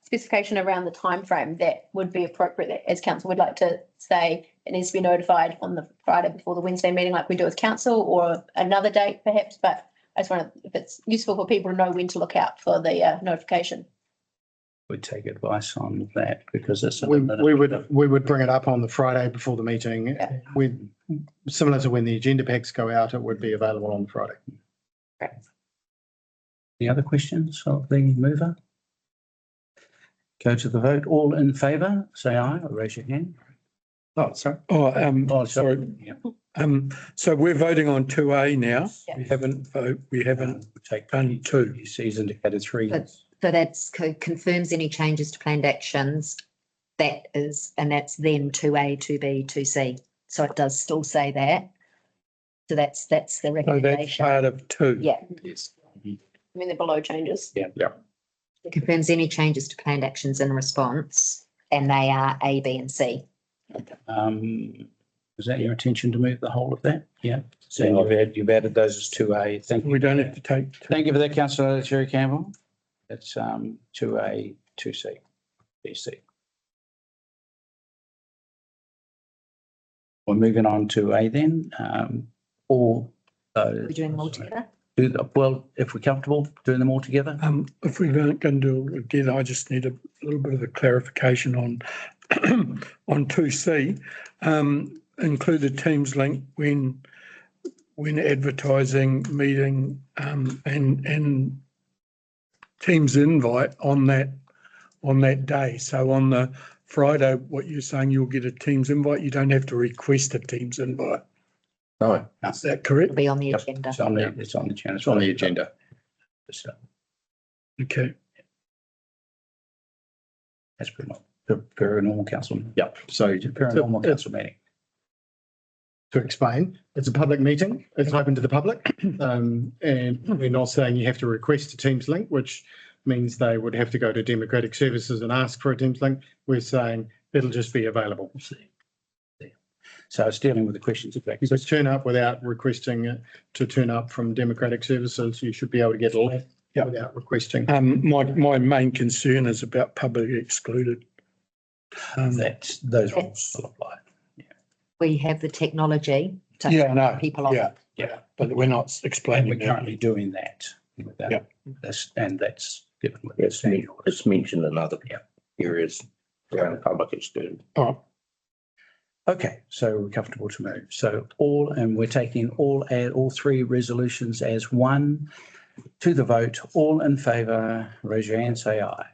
specification around the time frame that would be appropriate that as council would like to say it needs to be notified on the Friday before the Wednesday meeting like we do with council, or another date perhaps, but I just wonder if it's useful for people to know when to look out for the notification. We'd take advice on that because it's. we would bring it up on the Friday before the meeting. Yeah. With similar to when the agenda packs go out, it would be available on Friday. Any other questions of the mover? Go to the vote. All in favour, say aye or raise your hand. Oh, sorry. Oh, sorry. Yeah. So we're voting on 2A now. Yeah. We haven't Take done 2. He's indicated 3. So that's confirms any changes to planned actions. That is, and that's then 2A, 2B, 2C. So it does still say that. So that's the So that's recommendation. part of 2. Yeah, Yes. I mean, they're below changes. Yeah. it confirms any changes to planned actions in response, and they are A, B, and C. Is that your intention to move the whole of that? Yeah. So you've added those as 2A. Thank you. We don't have to take 2. Thank you for that, Councillor Jerry Campbell. That's 2A, 2C, BC. We're moving on to A then. All We're doing them all together. well, if we're comfortable doing them all together. If we weren't going to do it again, I just need a little bit of a clarification on on 2C. Include the Teams link when advertising meeting and Teams invite on that day. So on the Friday, what you're saying, you'll get a Teams invite. You don't have to request a Teams invite. No. Is that correct? It'll be on the Yep, agenda. It's on the agenda. It's on the agenda. Okay. That's pretty much per a normal council. Yep. So Per a normal council meeting. to explain. It's a public meeting. It's open to the public. And we're not saying you have to request a Teams link, which means they would have to go to Democratic Services and ask for a Teams link. We're saying it'll just be available. So it's dealing with the questions of You just turn up without requesting to turn up from Democratic Services. You should be able to get a link without requesting. My main concern is about public excluded. that those rules still apply. We have the technology to Yeah, I know. people on. Yeah, but we're not And explaining we're that. currently doing that. Without, Yeah. that's given with It's, the it's mentioned in other areas around public excluded. Okay, so we're comfortable to move. So and we're taking all three resolutions as one to the vote. All in favour, raise your hand, say aye.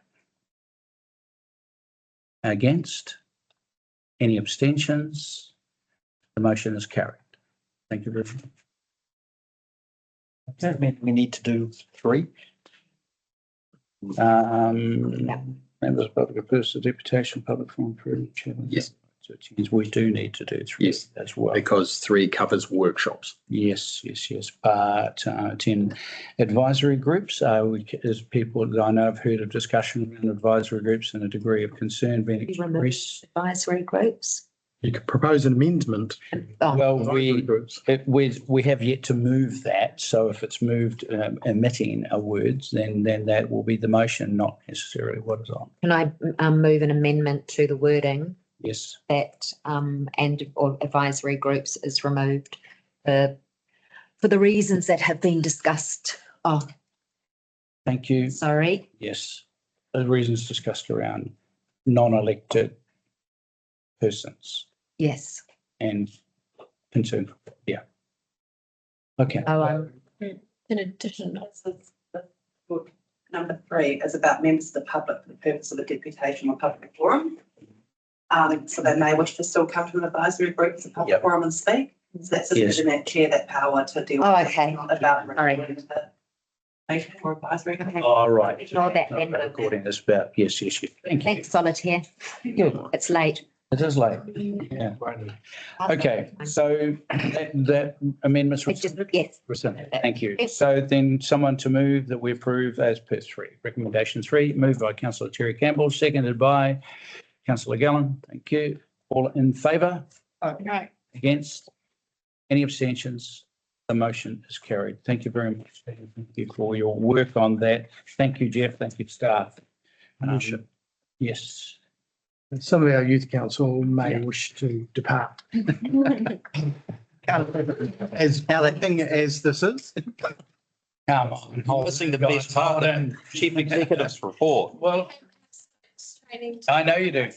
Against? Any abstentions? The motion is carried. Thank you very much. Does that mean we need to do three? Members of public affairs, deputation, public forum, chairman. Yes. So it means we do need to do three Yes. as well. Because 3 covers workshops. Yes. But 10 advisory groups, as people that I know have heard of discussion around advisory groups and a degree of concern being expressed. Advisory groups. You could propose an amendment. Oh, Well, Advisory groups. we have yet to move that. So if it's moved omitting a words, then that will be the motion, not necessarily what is on. can I move an amendment to the wording Yes. that or advisory groups is removed for the reasons that have been discussed? Oh, Thank you. sorry. Yes. The reasons discussed around non-elected persons. Yes. And concern. Yeah. Okay. Oh, In addition, Number 3 is about members of the public for the purpose of a deputation or public forum. So they may wish to still come to an advisory group as a public Yep. forum and speak. So that's Yes. just giving that chair that power to deal. Oh, with it, okay. not about Sorry. recording the nation or advisory. okay. All right. Ignore that then. Recording this about, yes. Thank you. Thanks, Solitaire. Good. It's late. It is late. Yeah. Okay, so that amendments. It's just, yes. Thank you. So then someone to move that we approve as per 3. Recommendation 3, moved by councillor Terry Campbell, seconded by councillor Gallen. Thank you. All in favour? right. Against? Any abstentions? The motion is carried. Thank you very much. Thank you for your work on that. Thank you, Jeff. Thank you, staff. Yes. Some of our youth council may wish to depart. As electing as this is. Come on. Missing the best part, Chief Executive's report. Well, Training. I know you do.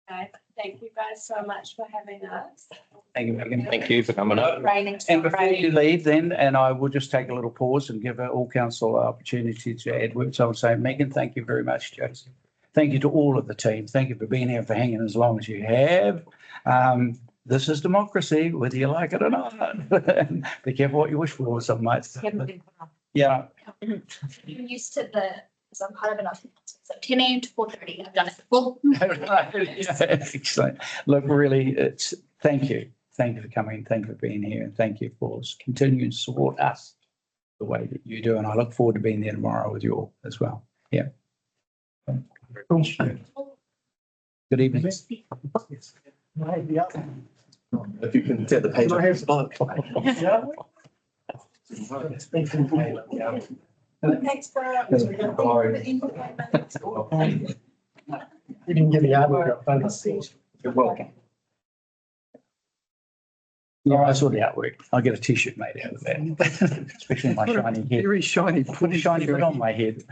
Thank you guys so much for having us. Thank you, Megan. Thank you for coming up. Training. And before you leave then, and I will just take a little pause and give all council an opportunity to add words. I would say, Megan, thank you very much, Jason. Thank you to all of the team. Thank you for being here, for hanging as long as you have. This is democracy, whether you like it or not. Be careful what you wish for, some might say. Yeah. I'm used to because I'm part of an office. So 10 a.m. to 4:30, I've done it before. Excellent. Look, really, thank you. Thank you for coming. Thank you for being here. And thank you for continuing to support us the way that you do. And I look forward to being there tomorrow with you all as well. Yeah. Good evening. If you can set the page Thanks for. We didn't get the artwork. You're welcome. Yeah, I saw the artwork. I'll get a t-shirt made out of that, especially my shiny head. Very shiny. Put a shiny bit on my head.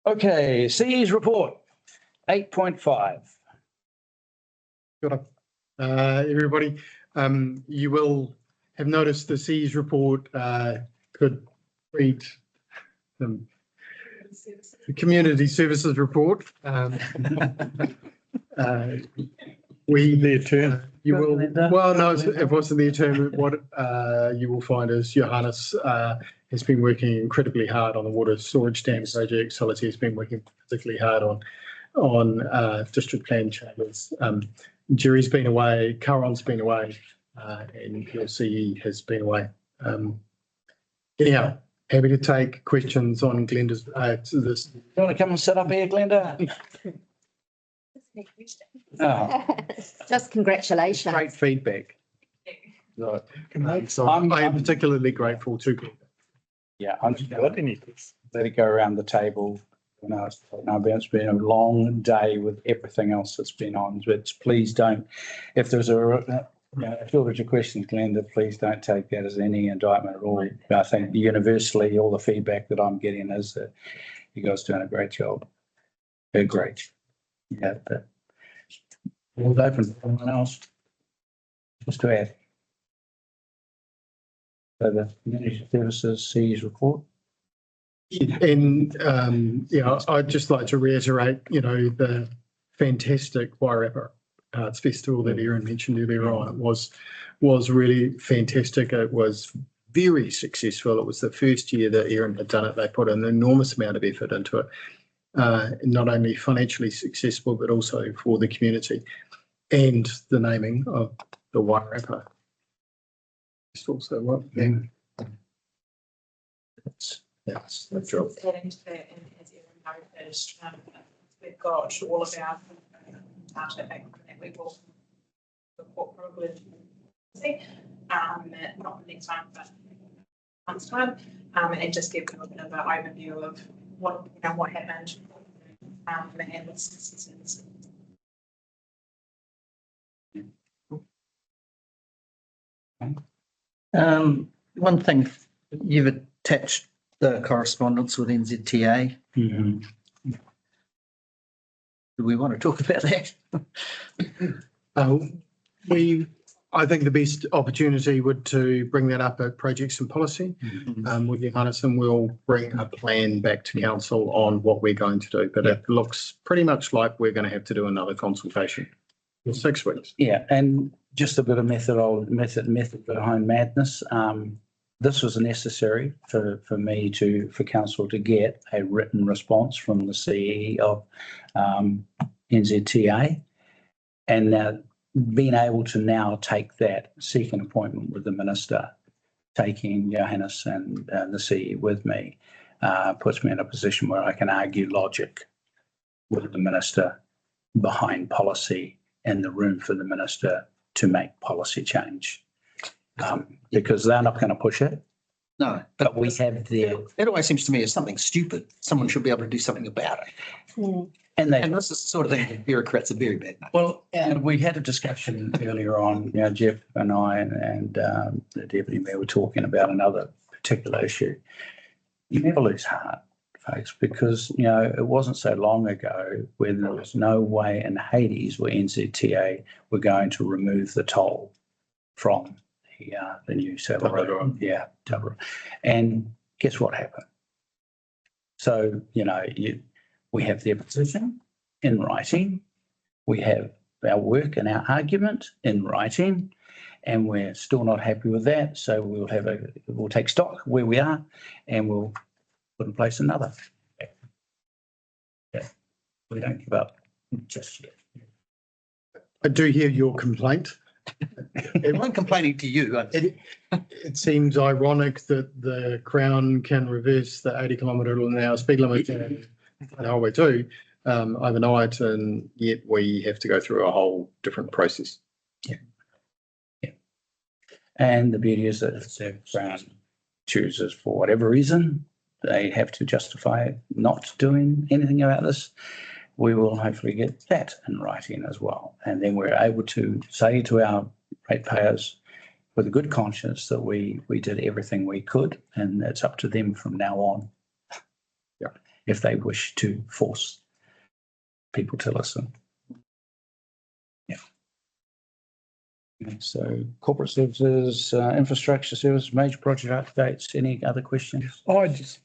Okay, CE's report, 8.5. Everybody, you will have noticed the C's report could read the community services report. The attorney. You will, well, no, it wasn't the attorney. What you will find is Johannes has been working incredibly hard on the water storage dam project. Solitaire has been working particularly hard on district plan changes. Jerry's been away, Caron's been away, and your CE has been away. Anyhow, happy to take questions on Glenda's, to this. You want to come and sit up here, Glenda? Oh, Just congratulations. great feedback. So I am particularly grateful to Glenda. Yeah, I'm just let it go around the table. You know, it's been a long day with everything else that's been on, but please don't, if there's a shortage of questions, Glenda, please don't take that as any indictment at all. I think universally, all the feedback that I'm getting is that you guys are doing a great job. They're great. Yeah, but we'll open for anyone else. Just to add. So the community services C's report. And, I'd just like to reiterate, the fantastic Wairarapa Arts Festival that Erin mentioned earlier on. It was really fantastic. It was very successful. It was the first year that Erin had done it. They put an enormous amount of effort into it. Not only financially successful, but also for the community and the naming of the Wairarapa. Also, well, yeah. That's the job. Adding to that, and as Erin noted, we've got all of our data back that we will report probably not the next time, but month's time, and just give them a bit of an overview of what happened, and the citizens. One thing, you've attached the correspondence with NZTA. Mm-hmm. Do we want to talk about that? I think the best opportunity would to bring that up at projects and policy. With Johannes, and we'll bring a plan back to council on what we're going to do. But it looks pretty much like we're going to have to do another consultation in 6 weeks. Yeah, and just a bit of method behind madness. This was necessary for council to get a written response from the CE of NZTA, and now being able to now take that, seek an appointment with the minister, taking Johannes and the CE with me, puts me in a position where I can argue logic with the minister behind policy and the room for the minister to make policy change. Because they're not going to push it. No, but we have their. It always seems to me as something stupid. Someone should be able to do something about it. And this is the sort of thing that bureaucrats are very bad. Well, and we had a discussion earlier on, Jeff and I and the deputy mayor were talking about another particular issue. You never lose heart, folks, because, it wasn't so long ago when there was no way in Hades where NZTA were going to remove the toll from the new Saddle Road. Yeah, Tubber. And guess what happened? So, we have their position in writing. We have our work and our argument in writing, and we're still not happy with that. So we'll take stock where we are, and we'll put in place another. Yeah, we don't give up just yet. I do hear your complaint. It wasn't complaining to you. It seems ironic that the Crown can reverse the 80km/h speed limit in Highway 2 overnight, and yet we have to go through a whole different process. Yeah. And the beauty is that if the Crown chooses for whatever reason, they have to justify not doing anything about this. We will hopefully get that in writing as well. And then we're able to say to our ratepayers with a good conscience that we did everything we could, and it's up to them from now on. Yeah. If they wish to force people to listen. Yeah. So corporate services, infrastructure services, major project updates, any other questions? I just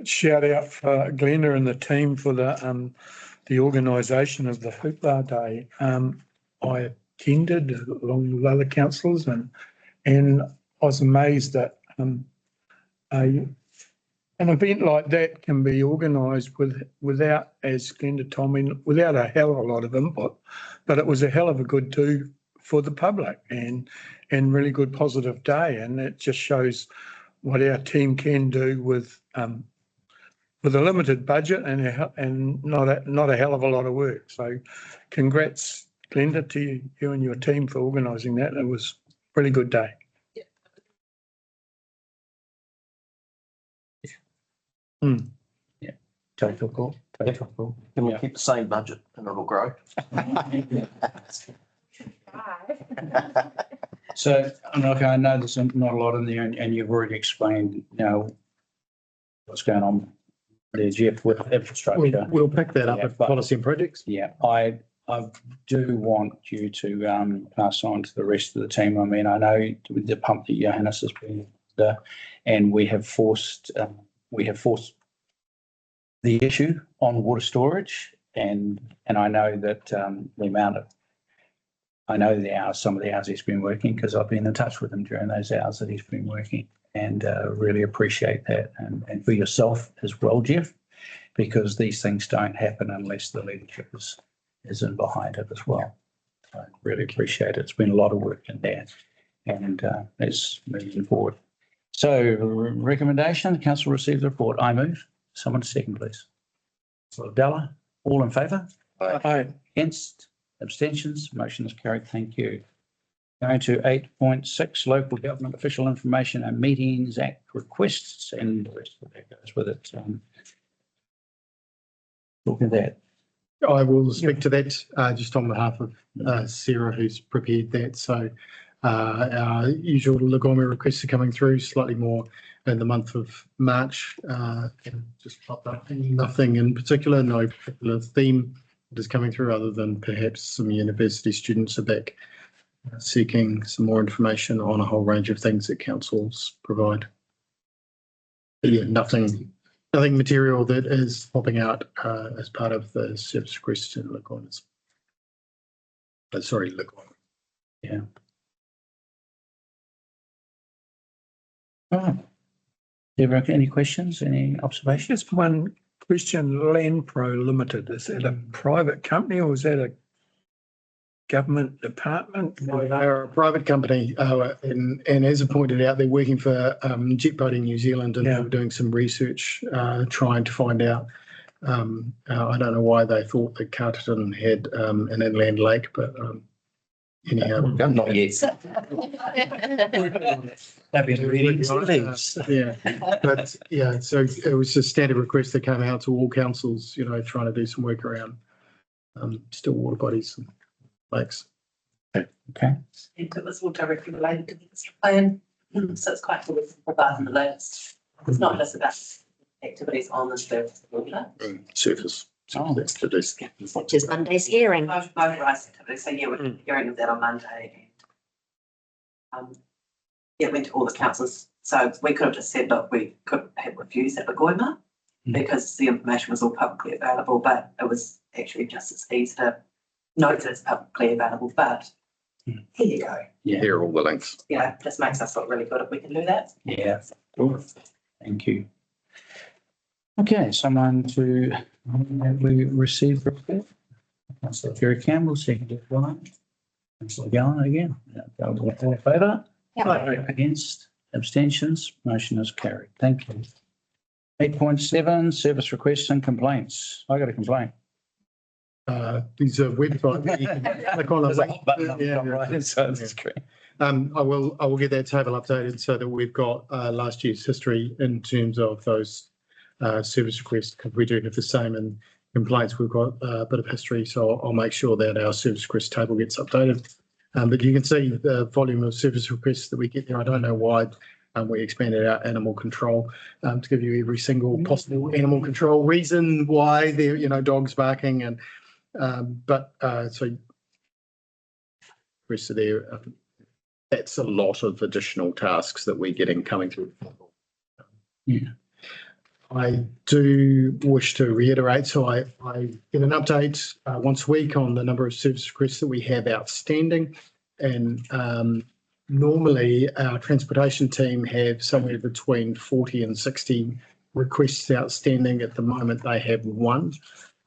shout out for Glenda and the team for the organisation of the Hoopla Day. I attended along with other councillors and I was amazed that an event like that can be organised without, as Glenda told me, without a hell of a lot of input, but it was a hell of a good do for the public and really good positive day. And it just shows what our team can do with a limited budget and not a hell of a lot of work. So congrats, Glenda, to you and your team for organising that. It was a really good day. Total call. Can we keep the same budget and it'll grow? So, I know there's not a lot in there and you've already explained, what's going on there, Jeff, with infrastructure. We'll pick that up Yeah, with but- policy and projects. Yeah, I do want you to pass on to the rest of the team. I mean, I know with the pump that Johannes has been there, and we have forced the issue on water storage, and I know that I know the hours, some of the hours he's been working, because I've been in touch with him during those hours that he's been working, and really appreciate that, and for yourself as well, Jeff, because these things don't happen unless the leadership is in behind it as well. I really appreciate it. It's been a lot of work in there, and it's moving forward. So recommendation, council receives the report. I move. Someone second, please. So Della, all in favour? Aye. Against? Abstentions? Motion is carried. Thank you. Going to 8.6, Local Government Official Information and Meetings Act requests, and the rest of that goes with it. Look at that. I will speak to that just on behalf of Sarah, who's prepared that. So our usual Lagoma requests are coming through, slightly more in the month of March. Just popped up, nothing in particular, no particular theme that is coming through other than perhaps some university students are back seeking some more information on a whole range of things that councils provide. But yeah, nothing material that is popping out as part of the service request in Lagona. Sorry, Lagona. Yeah. Oh. Deborah, any questions, any observations? Just one question, Land Pro Limited, is that a private company or is that a government department? They're a private company, and as I pointed out, they're working for Jet Boating New Zealand, and they were doing some research trying to find out. I don't know why they thought that Carterton had an inland lake, but anyhow. Not yet. They've been reading some leaves. Yeah, but yeah, so it was a standard request that came out to all councils, trying to do some work around still water bodies and lakes. Okay. And it was all directly related to the master plan, so it's quite good to provide the latest. It's not just about activities on the surface of the water. Surface. Which is Monday's hearing. Motorised activities, so yeah, we're hearing of that on Monday. It went to all the councils, so we could have just said, look, we could have refused at Waingawa because the information was all publicly available, but it was actually just as easy to note that it's publicly available, but here you go. Yeah. Here are all the links. Just makes us look really good if we can do that. Yeah. Cool. Thank you. Okay, someone to, have we received the report? Councillor Jerry Campbell, seconded by Councillor Gallen again. All in favour? Against? Abstentions? Motion is carried. Thank you. 8.7, service requests and complaints. I got a complaint. These are websites. You can click on There's a the hot button on the link. top right inside the screen. I will get that table updated so that we've got last year's history in terms of those service requests, because we do have the same in complaints. We've got a bit of history, so I'll make sure that our service request table gets updated. But you can see the volume of service requests that we get there. I don't know why we expanded our animal control to give you every single possible animal control reason why they're, dogs barking and so rest of there. That's a lot of additional tasks that we're getting coming through. Yeah. I do wish to reiterate, so I get an update once a week on the number of service requests that we have outstanding. And normally our transportation team have somewhere between 40 and 60 requests outstanding. At the moment, they have one.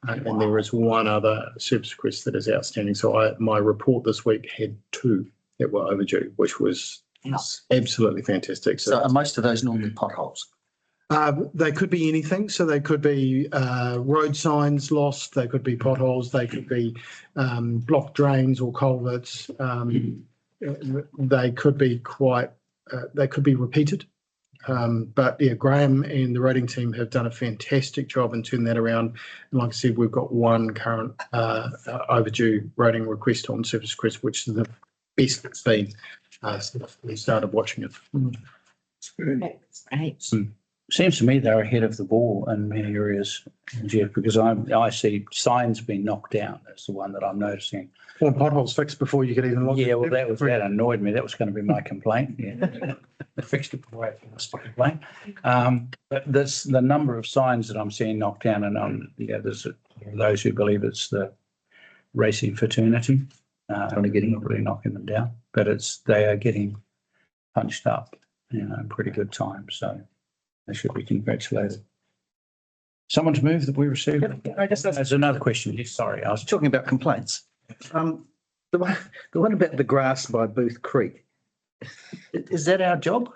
And there is one other service request that is outstanding. So my report this week had two that were overdue, which was absolutely fantastic. So are most of those normally potholes? They could be anything. So they could be road signs lost. They could be potholes. They could be blocked drains or culverts. They could be they could be repeated. But yeah, Graham and the roading team have done a fantastic job in turning that around. And like I said, we've got one current overdue roading request on service request, which is the best it's been since we started watching it. Right. Seems to me they're ahead of the ball in many areas, Jeff, because I see signs being knocked down. That's the one that I'm noticing. Well, potholes fixed before you could even look. Yeah, well, that annoyed me. That was going to be my complaint. Yeah. They fixed it before I was complaint. But this, the number of signs that I'm seeing knocked down, and there's those who believe it's the racing fraternity only getting really knocking them down, but they are getting punched up, in pretty good time. So they should be congratulated. Someone to move that we received. I guess that's another question. Yes, sorry, I was Talking about complaints. The one about the grass by Booth Creek. Is that our job?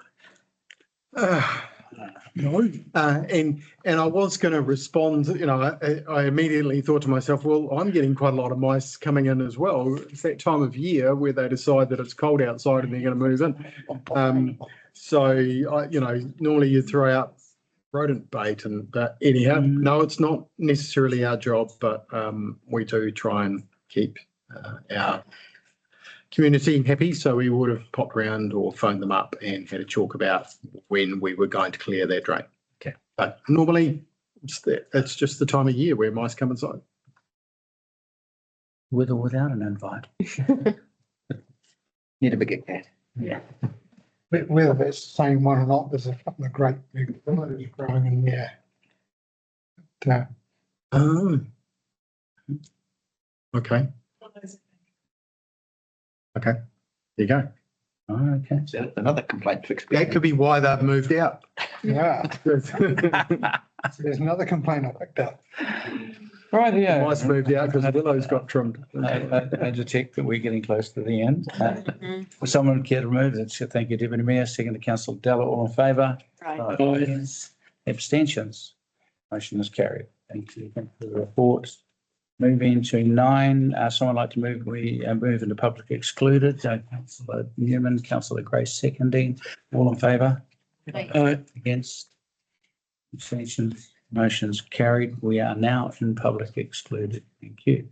No. And I was going to respond, I immediately thought to myself, well, I'm getting quite a lot of mice coming in as well. It's that time of year where they decide that it's cold outside and they're going to move in. Normally you throw out rodent bait, but anyhow, no, it's not necessarily our job, but we do try and keep our community happy. So we would have popped around or phoned them up and had a talk about when we were going to clear that drain. Okay. But normally it's just the time of year where mice come inside. with or without an invite. Need a bigger cat. Yeah. Whether that's the same one or not, there's a couple of great big willows growing in there. Okay. Okay. There you go. Oh, okay. So another complaint fixed. That could be why they've moved out. Yeah. There's another complaint I picked up. Right, yeah. Mice moved out because the willows got trimmed. I detect that we're getting close to the end. Would someone care to move it? So thank you, Deputy Mayor. Second to Councillor Della. All in favour? Abstentions. Motion is carried. Thank you. Thank you for the report. Moving to 9, someone like to move, we move into public excluded. Councillor Newman, Councillor Grace seconding. All in favour? Against? Abstentions. Motion's carried. We are now in public excluded. Thank you.